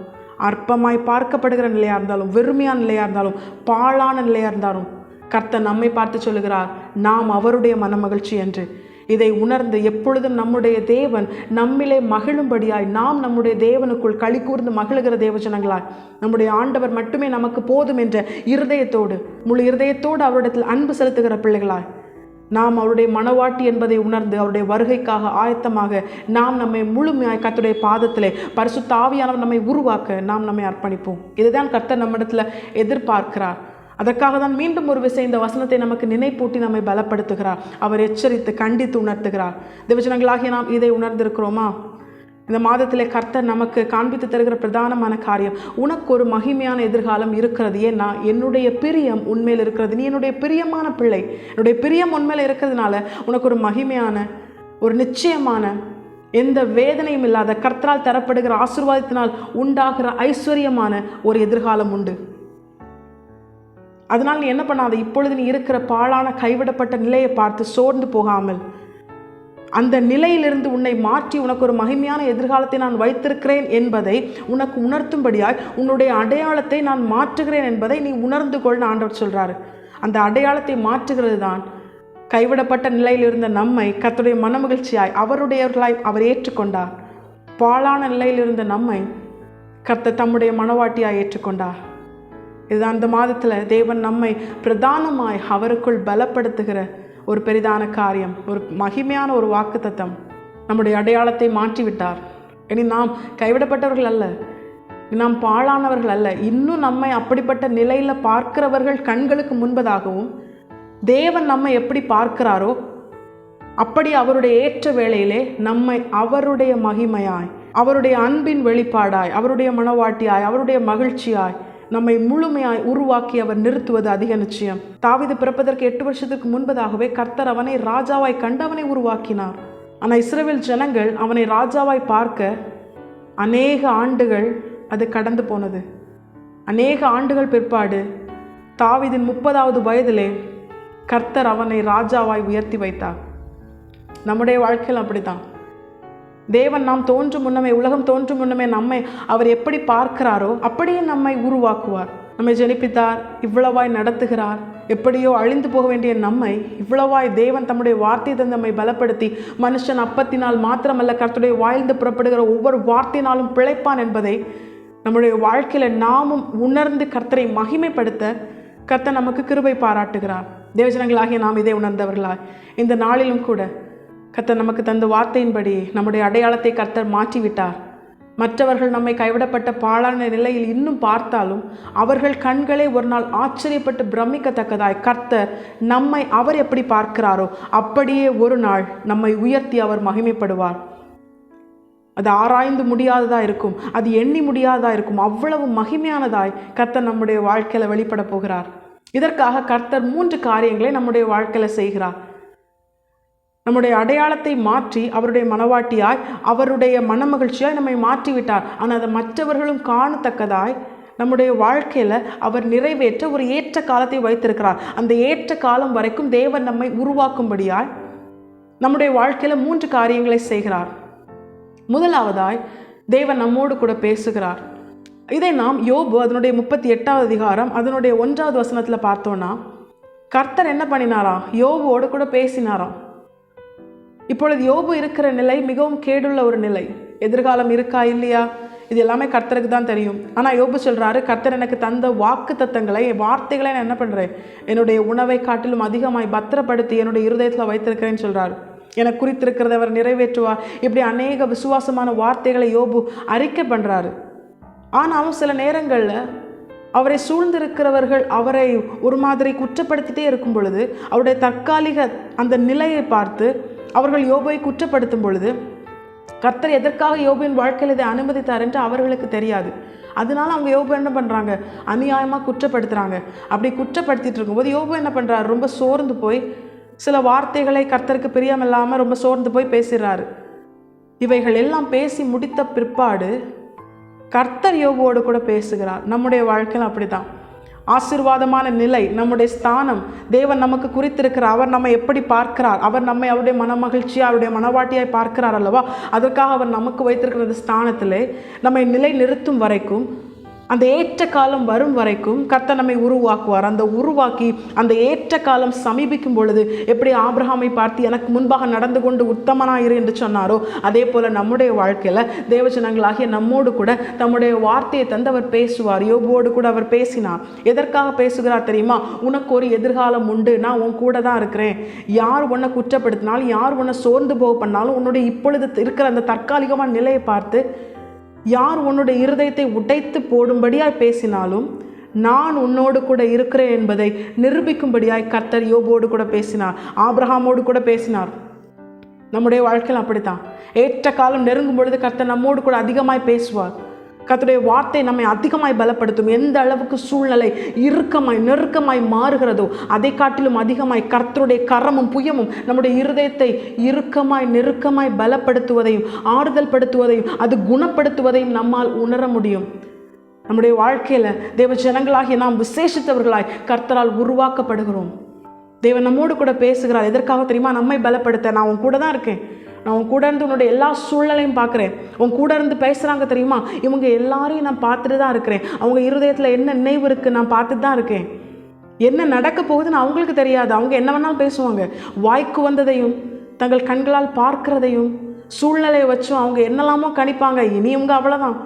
அற்பமாய் பார்க்கப்படுகிற நிலையாக இருந்தாலும், வெறுமையான நிலையாக இருந்தாலும், பாழான நிலையாக இருந்தாலும், கர்த்தர் நம்மை பார்த்து சொல்லுகிறார், நாம் அவருடைய மனமகிழ்ச்சி என்று. இதை உணர்ந்து எப்பொழுதும் நம்முடைய தேவன் நம்மிலே மகிழும்படியாய், நாம் நம்முடைய தேவனுக்குள் களி கூர்ந்து மகிழுகிற தேவஜனங்களாய், நம்முடைய ஆண்டவர் மட்டுமே நமக்கு போதும் என்ற இருதயத்தோடு, முழு இருதயத்தோடு அவரிடத்தில் அன்பு செலுத்துகிற பிள்ளைகளாய், நாம் அவருடைய மனவாட்டி என்பதை உணர்ந்து அவருடைய வருகைக்காக ஆயத்தமாக நாம் நம்மை முழுமையாய் கர்த்தருடைய பாதத்திலே பரிசுத்த ஆவியானவர் நம்மை உருவாக்க நாம் நம்மை அர்ப்பணிப்போம். இதுதான் கர்த்தர் நம்மிடத்தில் எதிர்பார்க்கிறார். அதற்காக தான் மீண்டும் ஒரு விசை இந்த வசனத்தை நமக்கு நினைப்பூட்டி நம்மை பலப்படுத்துகிறார். அவர் எச்சரித்து கண்டித்து உணர்த்துகிறார். தேவஜனங்களாகிய நாம் இதை உணர்ந்திருக்கிறோமா? இந்த மாதத்திலே கர்த்தர் நமக்கு காண்பித்து தருகிற பிரதானமான காரியம், உனக்கு ஒரு மகிமையான எதிர்காலம் இருக்கிறது. ஏன்னா என்னுடைய பிரியம் உண்மையில் இருக்கிறது. நீ என்னுடைய பிரியமான பிள்ளை. என்னுடைய பிரியம் உண்மையில் இருக்கிறதுனால உனக்கு ஒரு மகிமையான, ஒரு நிச்சயமான, எந்த வேதனையும் இல்லாத கர்த்தரால் தரப்படுகிற ஆசீர்வாதத்தினால் உண்டாகிற ஐஸ்வர்யமான ஒரு எதிர்காலம் உண்டு. அதனால் நீ என்ன பண்ணாத, இப்பொழுது நீ இருக்கிற பாழான கைவிடப்பட்ட நிலையை பார்த்து சோர்ந்து போகாமல், அந்த நிலையிலிருந்து உன்னை மாற்றி உனக்கு ஒரு மகிமையான எதிர்காலத்தை நான் வைத்திருக்கிறேன் என்பதை உனக்கு உணர்த்தும்படியாய் உன்னுடைய அடையாளத்தை நான் மாற்றுகிறேன் என்பதை நீ உணர்ந்து கொள்னு ஆண்டவர் சொல்கிறாரு. அந்த அடையாளத்தை மாற்றுகிறது தான் கைவிடப்பட்ட நிலையில் இருந்த நம்மை கர்த்தருடைய மனமகிழ்ச்சியாய் அவருடையவர்களாய் அவர் ஏற்றுக்கொண்டார். பாழான நிலையில் இருந்த நம்மை கர்த்தர் தம்முடைய மனவாட்டியாய் ஏற்றுக்கொண்டார். இதுதான் இந்த மாதத்தில் தேவன் நம்மை பிரதானமாய் அவருக்குள் பலப்படுத்துகிற ஒரு பெரிதான காரியம், ஒரு மகிமையான ஒரு வாக்குத்தத்தம். நம்முடைய அடையாளத்தை மாற்றிவிட்டார். இனி நாம் கைவிடப்பட்டவர்கள் அல்ல, நாம் பாழானவர்கள் அல்ல. இன்னும் நம்மை அப்படிப்பட்ட நிலையில் பார்க்கிறவர்கள் கண்களுக்கு முன்பதாகவும் தேவன் நம்மை எப்படி பார்க்கிறாரோ அப்படி அவருடைய ஏற்ற வேளையிலே நம்மை அவருடைய மகிமையாய், அவருடைய அன்பின் வெளிப்பாடாய், அவருடைய மனவாட்டியாய், அவருடைய மகிழ்ச்சியாய் நம்மை முழுமையாய் உருவாக்கி அவர் நிறுத்துவது அதிக நிச்சயம். தாவீது பிறப்பதற்கு 8 வருஷத்துக்கு முன்பதாகவே கர்த்தர் அவனை ராஜாவாய் கண்டு அவனை உருவாக்கினார். ஆனால் இஸ்ரவேல் ஜனங்கள் அவனை ராஜாவாய் பார்க்க அநேக ஆண்டுகள் அது கடந்து போனது. அநேக ஆண்டுகள் பிற்பாடு தாவீதின் 30வது வயதிலே கர்த்தர் அவனை ராஜாவாய் உயர்த்தி வைத்தார். நம்முடைய வாழ்க்கையில் அப்படித்தான். தேவன் நாம் தோன்றும் முன்னமே, உலகம் தோன்றும் முன்னமே நம்மை அவர் எப்படி பார்க்கிறாரோ அப்படியே நம்மை உருவாக்குவார். நம்மை ஜெனிப்பித்தார், இவ்வளவாய் நடத்துகிறார். எப்படியோ அழிந்து போக வேண்டிய நம்மை இவ்வளவாய் தேவன் தம்முடைய வார்த்தை தந்து நம்மை பலப்படுத்தி, மனுஷன் அப்பத்தினால் மாத்திரமல்ல கர்த்தருடைய வாய்ந்து புறப்படுகிற ஒவ்வொரு வார்த்தையினாலும் பிழைப்பான் என்பதை நம்முடைய வாழ்க்கையில் நாமும் உணர்ந்து கர்த்தரை மகிமைப்படுத்த கர்த்தர் நமக்கு கிருபை பாராட்டுகிறார். தேவஜனங்களாகிய நாம் இதை உணர்ந்தவர்களாய் இந்த நாளிலும் கூட கர்த்தர் நமக்கு தந்த வார்த்தையின்படி நம்முடைய அடையாளத்தை கர்த்தர் மாற்றிவிட்டார். மற்றவர்கள் நம்மை கைவிடப்பட்ட பாழான நிலையில் இன்னும் பார்த்தாலும் அவர்கள் கண்களே ஒரு நாள் ஆச்சரியப்பட்டு பிரமிக்கத்தக்கதாய் கர்த்தர் நம்மை அவர் எப்படி பார்க்கிறாரோ அப்படியே ஒரு நாள் நம்மை உயர்த்தி அவர் மகிமைப்படுவார். அது ஆராய்ந்து முடியாததாக இருக்கும், அது எண்ணி முடியாததாக இருக்கும். அவ்வளவு மகிமையானதாய் கர்த்தர் நம்முடைய வாழ்க்கையில் வெளிப்பட போகிறார். இதற்காக கர்த்தர் 3 காரியங்களை நம்முடைய வாழ்க்கையில் செய்கிறார். நம்முடைய அடையாளத்தை மாற்றி அவருடைய மனவாட்டியாய், அவருடைய மனமகிழ்ச்சியாய் நம்மை மாற்றிவிட்டார். ஆனால் அதை மற்றவர்களும் காணத்தக்கதாய் நம்முடைய வாழ்க்கையில் அவர் நிறைவேற்ற ஒரு ஏற்ற காலத்தை வைத்திருக்கிறார். அந்த ஏற்ற காலம் வரைக்கும் தேவன் நம்மை உருவாக்கும்படியாய் நம்முடைய வாழ்க்கையில் 3 காரியங்களை செய்கிறார். முதலாவதாய் தேவன் நம்மோடு கூட பேசுகிறார். இதை நாம் யோபு அதனுடைய 38வது அதிகாரம் அதனுடைய 1வது வசனத்தில் பார்த்தோன்னா, கர்த்தர் என்ன பண்ணினாராம்? யோபுவோடு கூட பேசினாராம். இப்பொழுது யோபு இருக்கிற நிலை மிகவும் கேடுள்ள ஒரு நிலை. எதிர்காலம் இருக்கா இல்லையா இது எல்லாமே கர்த்தருக்கு தான் தெரியும். ஆனால் யோபு சொல்கிறாரு, கர்த்தர் எனக்கு தந்த வாக்கு தத்தங்களை, வார்த்தைகளை நான் என்ன பண்ணுறேன், என்னுடைய உணவை காட்டிலும் அதிகமாய் பத்திரப்படுத்தி என்னுடைய இருதயத்தில் வைத்திருக்கிறேன்னு சொல்கிறார். எனக்கு குறித்திருக்கிறத அவர் நிறைவேற்றுவார். இப்படி அநேக விசுவாசமான வார்த்தைகளை யோபு அறிக்கை பண்ணுறாரு. ஆனாலும் சில நேரங்களில் அவரை சூழ்ந்திருக்கிறவர்கள் அவரை ஒரு மாதிரி குற்றப்படுத்திட்டே இருக்கும் பொழுது, அவருடைய தற்காலிக அந்த நிலையை பார்த்து அவர்கள் யோபுவை குற்றப்படுத்தும் பொழுது கர்த்தர் எதற்காக யோபுவின் வாழ்க்கையில் இதை அனுமதித்தார் என்று அவர்களுக்கு தெரியாது. அதனால அவங்க யோபு என்ன பண்ணுறாங்க, அநியாயமாக குற்றப்படுத்துகிறாங்க. அப்படி குற்றப்படுத்திட்டு இருக்கும்போது யோபு என்ன பண்ணுறாரு, ரொம்ப சோர்ந்து போய் சில வார்த்தைகளை கர்த்தருக்கு பிரியமில்லாமல் ரொம்ப சோர்ந்து போய் பேசுகிறாரு. இவைகள் எல்லாம் பேசி முடித்த பிற்பாடு கர்த்தர் யோபுவோடு கூட பேசுகிறார். நம்முடைய வாழ்க்கையில் அப்படி தான் ஆசீர்வாதமான நிலை, நம்முடைய ஸ்தானம், தேவன் நமக்கு குறித்திருக்கிறார். அவர் நம்மை எப்படி பார்க்கிறார், அவர் நம்மை அவருடைய மனமகிழ்ச்சியாக அவருடைய மனவாட்டியாய் பார்க்கிறார் அல்லவா? அதற்காக அவர் நமக்கு வைத்திருக்கிற அந்த ஸ்தானத்திலே நம்மை நிலை நிறுத்தும் வரைக்கும், அந்த ஏற்ற காலம் வரும் வரைக்கும் கர்த்தர் நம்மை உருவாக்குவார். அந்த உருவாக்கி அந்த ஏற்ற காலம் சமீபிக்கும் பொழுது எப்படி ஆபிரகாமை பார்த்து எனக்கு முன்பாக நடந்து கொண்டு உத்தமனாயிரு என்று சொன்னாரோ, அதே போல் நம்முடைய வாழ்க்கையில் தேவஜனங்களாகிய நம்மோடு கூட தம்முடைய வார்த்தையை தந்து அவர் பேசுவார். யோபுவோடு கூட அவர் பேசினார். எதற்காக பேசுகிறார் தெரியுமா? உனக்கு ஒரு எதிர்காலம் உண்டு, நான் உன் கூட தான் இருக்கிறேன். யார் உன்னை குற்றப்படுத்தினாலும், யார் உன்னை சோர்ந்து போக பண்ணாலும், உன்னுடைய இப்பொழுது இருக்கிற அந்த தற்காலிகமான நிலையை பார்த்து யார் உன்னுடைய இருதயத்தை உடைத்து போடும்படியாய் பேசினாலும் நான் உன்னோடு கூட இருக்கிறேன் என்பதை நிரூபிக்கும்படியாய் கர்த்தர் யோபோடு கூட பேசினார், ஆபிரகாமோடு கூட பேசினார். நம்முடைய வாழ்க்கையில் அப்படித்தான். ஏற்ற காலம் நெருங்கும் பொழுது கர்த்தர் நம்மோடு கூட அதிகமாய் பேசுவார். கர்த்தருடைய வார்த்தை நம்மை அதிகமாய் பலப்படுத்தும். எந்த அளவுக்கு சூழ்நிலை இறுக்கமாய் நெருக்கமாய் மாறுகிறதோ அதை காட்டிலும் அதிகமாய் கர்த்தருடைய கரமும் புயமும் நம்முடைய இருதயத்தை இறுக்கமாய் நெருக்கமாய் பலப்படுத்துவதையும் ஆறுதல் படுத்துவதையும் அது குணப்படுத்துவதையும் நம்மால் உணர முடியும். நம்முடைய வாழ்க்கையில் தேவ ஜனங்களாகிய நாம் விசேஷித்தவர்களாய் கர்த்தரால் உருவாக்கப்படுகிறோம். தேவன் நம்மோடு கூட பேசுகிறார். எதற்காக தெரியுமா? நம்மை பலப்படுத்த. நான் உன் கூட தான் இருக்கேன், நான் உன் கூட இருந்து உன்னுடைய எல்லா சூழ்நிலையும் பார்க்குறேன். உன் கூட இருந்து பேசுகிறாங்க தெரியுமா? இவங்க எல்லாரையும் நான் பார்த்துட்டு தான் இருக்கிறேன். அவங்க இருதயத்தில் என்ன நினைவு இருக்குது நான் பார்த்துட்டு தான் இருக்கேன். என்ன நடக்க போகுதுன்னு அவங்களுக்கு தெரியாது. அவங்க என்ன வேணாலும் பேசுவாங்க. வாய்க்கு வந்ததையும் தங்கள் கண்களால் பார்க்கிறதையும் சூழ்நிலையை வச்சும் அவங்க என்னெல்லாமோ கணிப்பாங்க. இனி இவங்க அவ்வளோதான்,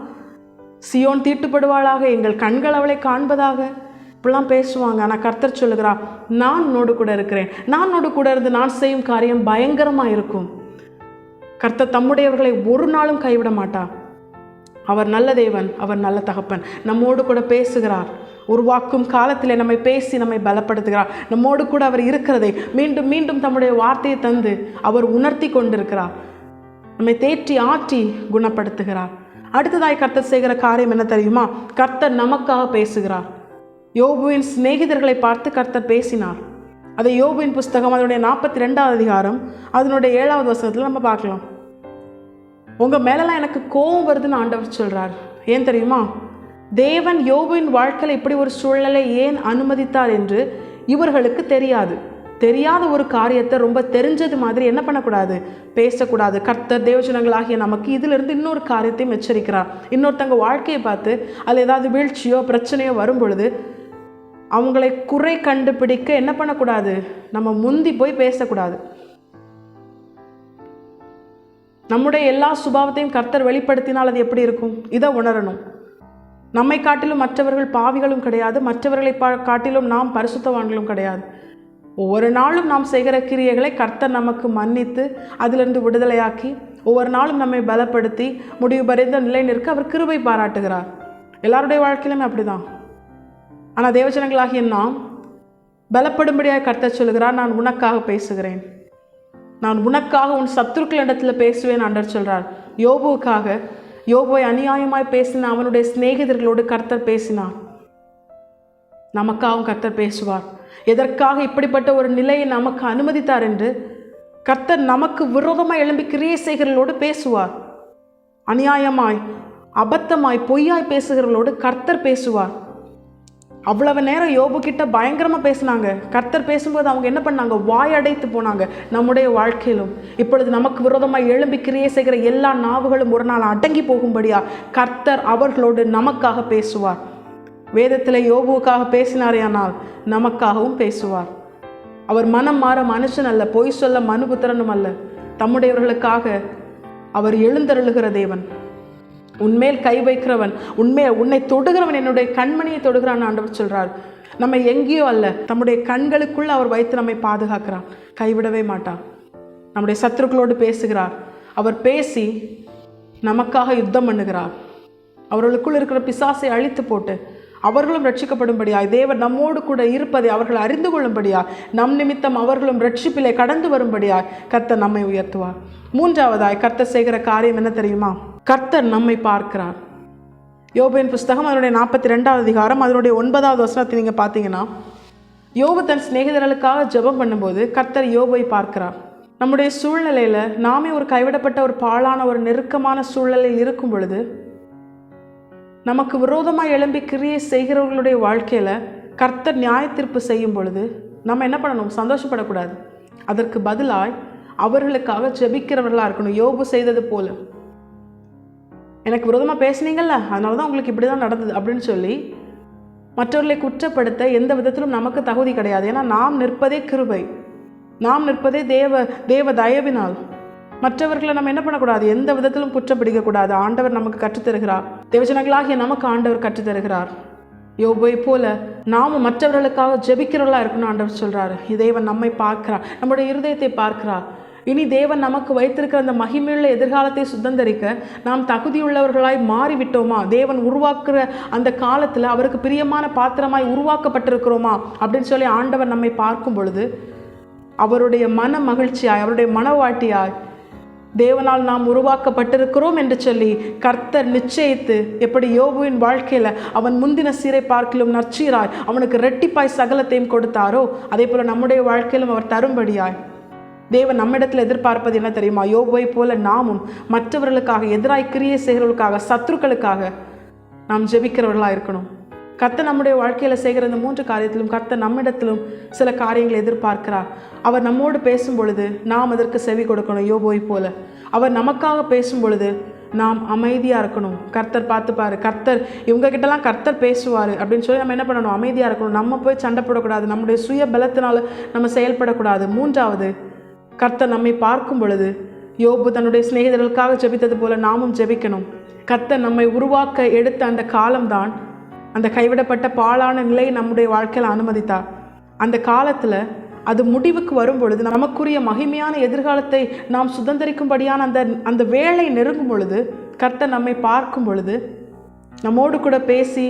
சியோன் தீட்டுப்படுவாளாக, எங்கள் கண்கள் அவளை காண்பதாக, இப்படிலாம் பேசுவாங்க. ஆனால் கர்த்தர் சொல்லுகிறா, நான் உன்னோடு கூட இருக்கிறேன். நான் உன்னோடு கூட இருந்து நான் செய்யும் காரியம் பயங்கரமாக இருக்கும். கர்த்தர் தம்முடையவர்களை ஒரு நாளும் கைவிட மாட்டார். அவர் நல்ல தேவன், அவர் நல்ல தகப்பன். நம்மோடு கூட பேசுகிறார். உருவாக்கும் காலத்திலே நம்மை பேசி நம்மை பலப்படுத்துகிறார். நம்மோடு கூட அவர் இருக்கிறதை மீண்டும் மீண்டும் தம்முடைய வார்த்தையை தந்து அவர் உணர்த்தி கொண்டிருக்கிறார். நம்மை தேற்றி ஆற்றி குணப்படுத்துகிறார். அடுத்ததாய் கர்த்தர் செய்கிற காரியம் என்ன தெரியுமா? கர்த்தர் நமக்காக பேசுகிறார். யோபுவின் சிநேகிதர்களை பார்த்து கர்த்தர் பேசினார். அதை யோபுவின் புஸ்தகம் அதனுடைய 42வது அதிகாரம் அதனுடைய 7வது வசனத்தில் நம்ம பார்க்கலாம். உங்கள் மேலெல்லாம் எனக்கு கோபம் வருதுன்னு ஆண்டவர் சொல்கிறார். ஏன் தெரியுமா? தேவன் யோபுவின் வாழ்க்கையில் இப்படி ஒரு சூழ்நிலை ஏன் அனுமதித்தார் என்று இவர்களுக்கு தெரியாது. தெரியாத ஒரு காரியத்தை ரொம்ப தெரிஞ்சது மாதிரி என்ன பண்ணக்கூடாது, பேசக்கூடாது. கர்த்தர் தேவஜனங்களாகிய நமக்கு இதிலிருந்து இன்னொரு காரியத்தையும் எச்சரிக்கிறார். இன்னொருத்தங்க வாழ்க்கையை பார்த்து அதில் ஏதாவது வீழ்ச்சியோ பிரச்சனையோ வரும் பொழுது அவங்களை குறை கண்டுபிடிக்க என்ன பண்ணக்கூடாது, நம்ம முந்தி போய் பேசக்கூடாது. நம்முடைய எல்லா சுபாவத்தையும் கர்த்தர் வெளிப்படுத்தினால் அது எப்படி இருக்கும், இதை உணரணும். நம்மை காட்டிலும் மற்றவர்கள் பாவிகளும் கிடையாது, மற்றவர்களை காட்டிலும் நாம் பரிசுத்தவான்களும் கிடையாது. ஒவ்வொரு நாளும் நாம் செய்கிற கிரியைகளை கர்த்தர் நமக்கு மன்னித்து அதிலிருந்து விடுதலையாக்கி ஒவ்வொரு நாளும் நம்மை பலப்படுத்தி முடிவு பறிந்த நிலை நிற்க அவர் கிருபை பாராட்டுகிறார். எல்லாருடைய வாழ்க்கையிலுமே அப்படிதான். ஆனால் தேவஜனங்களாகிய நாம் பலப்படும்படியாக கர்த்தர் சொல்கிறார், நான் உனக்காக பேசுகிறேன், நான் உனக்காக உன் சத்துருக்களிடத்தில் பேசுவேன் ஆண்டவர் சொல்கிறார். யோபுவுக்காக, யோபுவை அநியாயமாய் பேசின அவனுடைய சிநேகிதர்களோடு கர்த்தர் பேசினார். நமக்காகவும் கர்த்தர் பேசுவார். எதற்காக இப்படிப்பட்ட ஒரு நிலையை நமக்கு அனுமதித்தார் என்று கர்த்தர் நமக்கு விரோதமாய் எழும்பி கிரியை செய்கிறவர்களோடு பேசுவார். அநியாயமாய், அபத்தமாய், பொய்யாய் பேசுகிறவர்களோடு கர்த்தர் பேசுவார். அவ்வளவு நேரம் யோபு கிட்ட பயங்கரமாக பேசினாங்க. கர்த்தர் பேசும்போது அவங்க என்ன பண்ணாங்க, வாயடைத்து போனாங்க. நம்முடைய வாழ்க்கையிலும் இப்பொழுது நமக்கு விரோதமாக எழும்பி கிரியை செய்கிற எல்லா நாவுகளும் ஒரு நாள் அடங்கி போகும்படியா கர்த்தர் அவர்களோடு நமக்காக பேசுவார். வேதத்தில் யோபுவுக்காக பேசினாரே, ஆனால் நமக்காகவும் பேசுவார். அவர் மனம் மாற மனுஷன் அல்ல, பொய் சொல்ல மனுபுத்திரனும் அல்ல. தம்முடையவர்களுக்காக அவர் எழுந்தருளுகிற தேவன். உன்மேல் கை வைக்கிறவன், உன்னை தொடுகிறவன் என்னுடைய கண்மணியை தொடுகிறான் ஆண்டவர் சொல்றார். நம்ம எங்கேயோ அல்ல, தம்முடைய கண்களுக்குள்ள அவர் வைத்து நம்மை பாதுகாக்கிறார், கைவிடவே மாட்டார். நம்முடைய சத்துருக்களோடு பேசுகிறார். அவர் பேசி நமக்காக யுத்தம் பண்ணுகிறார். அவர்களுக்குள் இருக்கிற பிசாசை அழித்து போட்டு அவர்களும் ரட்சிக்கப்படும்படியாய், தேவன் நம்மோடு கூட இருப்பதை அவர்கள் அறிந்து கொள்ளும்படியாய், நம் நிமித்தம் அவர்களும் ரட்சிப்பிலே கடந்து வரும்படியாய் கர்த்தர் நம்மை உயர்த்துவார். மூன்றாவதாய் கர்த்தர் செய்கிற காரியம் என்ன தெரியுமா? கர்த்தர் நம்மை பார்க்கிறார். யோபுவின் புஸ்தகம் அதனுடைய 42வது அதிகாரம் அதனுடைய 9வது வசனத்தை நீங்கள் பார்த்தீங்கன்னா, யோபு தன் சிநேகிதர்களுக்காக ஜெபம் பண்ணும்போது கர்த்தர் யோபுவை பார்க்கிறார். நம்முடைய சூழ்நிலையில் நாமே ஒரு கைவிடப்பட்ட ஒரு பாழான ஒரு நெருக்கமான சூழ்நிலையில் இருக்கும் பொழுது நமக்கு விரோதமாக எழும்பி கிரியை செய்கிறவர்களுடைய வாழ்க்கையில் கர்த்தர் நியாய தீர்ப்பு செய்யும் பொழுது நம்ம என்ன பண்ணணும்? சந்தோஷப்படக்கூடாது. அதற்கு பதிலாய் அவர்களுக்காக ஜெபிக்கிறவர்களாக இருக்கணும். யோபு செய்தது போல, எனக்கு விரோதமாக பேசுனீங்கல்ல, அதனால தான் உங்களுக்கு இப்படி தான் நடந்தது அப்படின்னு சொல்லி மற்றவர்களை குற்றப்படுத்த எந்த விதத்திலும் நமக்கு தகுதி கிடையாது. ஏன்னா நாம் நிற்பதே கிருபை, நாம் நிற்பதே தேவ தயவினால். மற்றவர்களை நம்ம என்ன பண்ணக்கூடாது, எந்த விதத்திலும் குற்றப்பிடிக்கக்கூடாது. ஆண்டவர் நமக்கு கற்றுத்தருகிறார். தேவஜனங்களாகிய நமக்கு ஆண்டவர் கற்றுத்தருகிறார். யோபுவை போல நாமும் மற்றவர்களுக்காக ஜெபிக்கிறவர்களாக இருக்கணும் ஆண்டவர் சொல்கிறார். தேவன் நம்மை பார்க்கிறார், நம்முடைய இருதயத்தை பார்க்கிறார். இனி தேவன் நமக்கு வைத்திருக்கிற அந்த மகிமையுள்ள எதிர்காலத்தை சுதந்திரிக்க நாம் தகுதியுள்ளவர்களாய் மாறிவிட்டோமா? தேவன் உருவாக்குற அந்த காலத்தில் அவருக்கு பிரியமான பாத்திரமாய் உருவாக்கப்பட்டிருக்கிறோமா அப்படின்னு சொல்லி ஆண்டவர் நம்மை பார்க்கும் பொழுது அவருடைய மன மகிழ்ச்சியாய், அவருடைய மனவாட்டியாய், தேவனால் நாம் உருவாக்கப்பட்டிருக்கிறோம் என்று சொல்லி கர்த்தர் நிச்சயித்து, எப்படி யோபுவின் வாழ்க்கையில் அவன் முந்தின சீரை பார்க்கிலும் நற்சீராய் அவனுக்கு இரட்டிப்பாய் சகலத்தையும் கொடுத்தாரோ, அதே போல நம்முடைய வாழ்க்கையிலும் அவர் தரும்படியாய் தேவன் நம்மிடத்தில் எதிர்பார்ப்பது என்ன தெரியுமா? யோபுவை போல நாமும் மற்றவர்களுக்காக, எதிராய் கிரியை செய்கிறவர்களுக்காக, சத்துருக்களுக்காக நாம் ஜெபிக்கிறவர்களாக இருக்கணும். கர்த்தர் நம்முடைய வாழ்க்கையில் செய்கிற இந்த 3 காரியத்திலும் கர்த்தர் நம்மிடத்திலும் சில காரியங்களை எதிர்பார்க்கிறார். அவர் நம்மோடு பேசும் பொழுது நாம் அதற்கு செவி கொடுக்கணும். யோபுவை போல அவர் நமக்காக பேசும் பொழுது நாம் அமைதியாக இருக்கணும். கர்த்தர் பார்த்துப்பாரு, கர்த்தர் இவங்க கிட்டலாம் கர்த்தர் பேசுவார் அப்படின்னு சொல்லி நம்ம என்ன பண்ணணும்? அமைதியாக இருக்கணும். நம்ம போய் சண்டை போடக்கூடாது, நம்முடைய சுய பலத்தினால நம்ம செயல்படக்கூடாது. மூன்றாவது, கர்த்தர் நம்மை பார்க்கும் பொழுது யோபு தன்னுடைய சிநேகிதர்களுக்காக ஜெபித்தது போல நாமும் ஜெபிக்கணும். கர்த்தர் நம்மை உருவாக்க எடுத்த அந்த காலம்தான் அந்த கைவிடப்பட்ட பாழான நிலையை நம்முடைய வாழ்க்கையில் அனுமதித்தார். அந்த காலத்தில் அது முடிவுக்கு வரும் பொழுது, நமக்குரிய மகிமையான எதிர்காலத்தை நாம் சுதந்திரிக்கும்படியான அந்த வேளை நெருங்கும் பொழுது, கர்த்தர் நம்மை பார்க்கும் பொழுது, நம்மோடு கூட பேசி,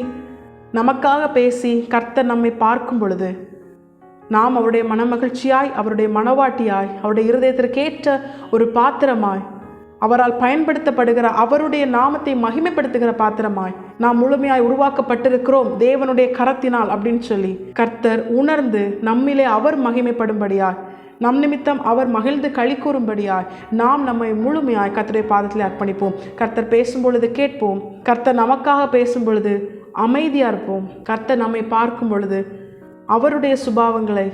நமக்காக பேசி கர்த்தர் நம்மை பார்க்கும் பொழுது நாம் அவருடைய மனமகிழ்ச்சியாய், அவருடைய மனவாட்டியாய், அவருடைய இருதயத்திற்கேற்ற ஒரு பாத்திரமாய், அவரால் பயன்படுத்தப்படுகிற, அவருடைய நாமத்தை மகிமைப்படுத்துகிற பாத்திரமாய் நாம் முழுமையாய் உருவாக்கப்பட்டிருக்கிறோம் தேவனுடைய கரத்தினால் அப்படின்னு சொல்லி கர்த்தர் உணர்ந்து நம்மிலே அவர் மகிமைப்படும்படியாய், நம் நிமித்தம் அவர் மகிழ்ந்து களி கூறும்படியாய் நாம் நம்மை முழுமையாய் கர்த்தருடைய பாதத்தில் அர்ப்பணிப்போம். கர்த்தர் பேசும் பொழுது கேட்போம். கர்த்தர் நமக்காக பேசும் பொழுது அமைதியாக இருப்போம். கர்த்தர் நம்மை பார்க்கும் பொழுது அவருடைய சுபாவங்களை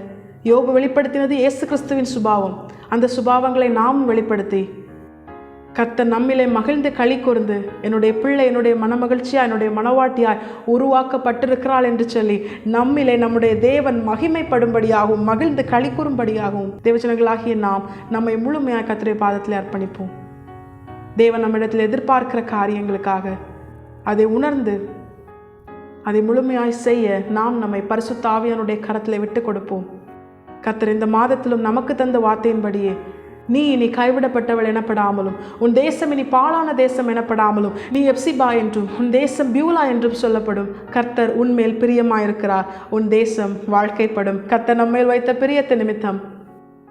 யோபு வெளிப்படுத்தினது இயேசு கிறிஸ்துவின் சுபாவம். அந்த சுபாவங்களை நாமும் வெளிப்படுத்தி கர்த்தர் நம்மிலே மகிழ்ந்து களி கூர்ந்து என்னுடைய பிள்ளை என்னுடைய மனமகிழ்ச்சியாய் என்னுடைய மனவாட்டியாய் உருவாக்கப்பட்டிருக்கிறாள் என்று சொல்லி நம்மிலே நம்முடைய தேவன் மகிமைப்படும்படியாகவும் மகிழ்ந்து களி கூறும்படியாகவும் தேவஜனங்களாகிய நாம் நம்மை முழுமையாக கர்த்தருடைய பாதத்தில் அர்ப்பணிப்போம். தேவன் நம்மிடத்தில் எதிர்பார்க்கிற காரியங்களுக்காக அதை உணர்ந்து அதை முழுமையாய் செய்ய நாம் நம்மை பரிசுத்த ஆவியானுடைய கரத்தில் விட்டு கொடுப்போம். கர்த்தர் இந்த மாதத்திலும் நமக்கு தந்த வார்த்தையின்படியே நீ இனி கைவிடப்பட்டவள் எனப்படாமலும் உன் தேசம் இனி பாழான தேசம் எனப்படாமலும் நீ எப்சிபா என்றும் உன் தேசம் பியூலா என்றும் சொல்லப்படும். கர்த்தர் உன்மேல் பிரியமாயிருக்கிறார். உன் தேசம் வாழ்க்கைப்படும். கர்த்தர் நம்மேல் வைத்த பிரியத்தை நிமித்தம்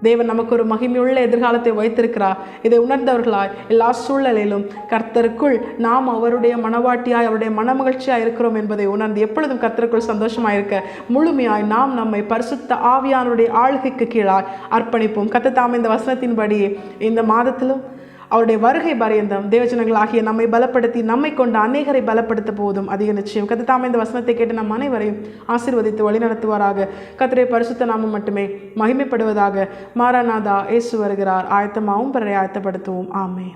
தேவன் நமக்கு ஒரு மகிமையுள்ள எதிர்காலத்தை வைத்திருக்கிறார். இதை உணர்ந்தவர்களாய் எல்லா சூழ்நிலையிலும் கர்த்தருக்குள் நாம் அவருடைய மனவாட்டியாய் அவருடைய மனமகிழ்ச்சியாய் இருக்கிறோம் என்பதை உணர்ந்து எப்பொழுதும் கர்த்தருக்குள் சந்தோஷமாக இருக்க முழுமையாய் நாம் நம்மை பரிசுத்த ஆவியானுடைய ஆளுகைக்கு கீழாய் அர்ப்பணிப்போம். கர்த்தர் தாம் இந்த வசனத்தின்படியே இந்த மாதத்திலும் அவருடைய வருகை பரியந்தம் தேவஜனங்களாகிய நம்மை பலப்படுத்தி நம்மை கொண்டு அநேகரை பலப்படுத்த போதும் அதிக நிச்சயம். கர்த்தர் தாமே இந்த வசனத்தை கேட்டு நம் அனைவரையும் ஆசீர்வதித்து வழிநடத்துவாராக. கர்த்தருடைய பரிசுத்த நாமம் மட்டுமே மகிமைப்படுவதாக. மாரநாதா, இயேசு வருகிறார். ஆயத்தமாகவும் பிறரை ஆயத்தப்படுத்துவோம். ஆமென்.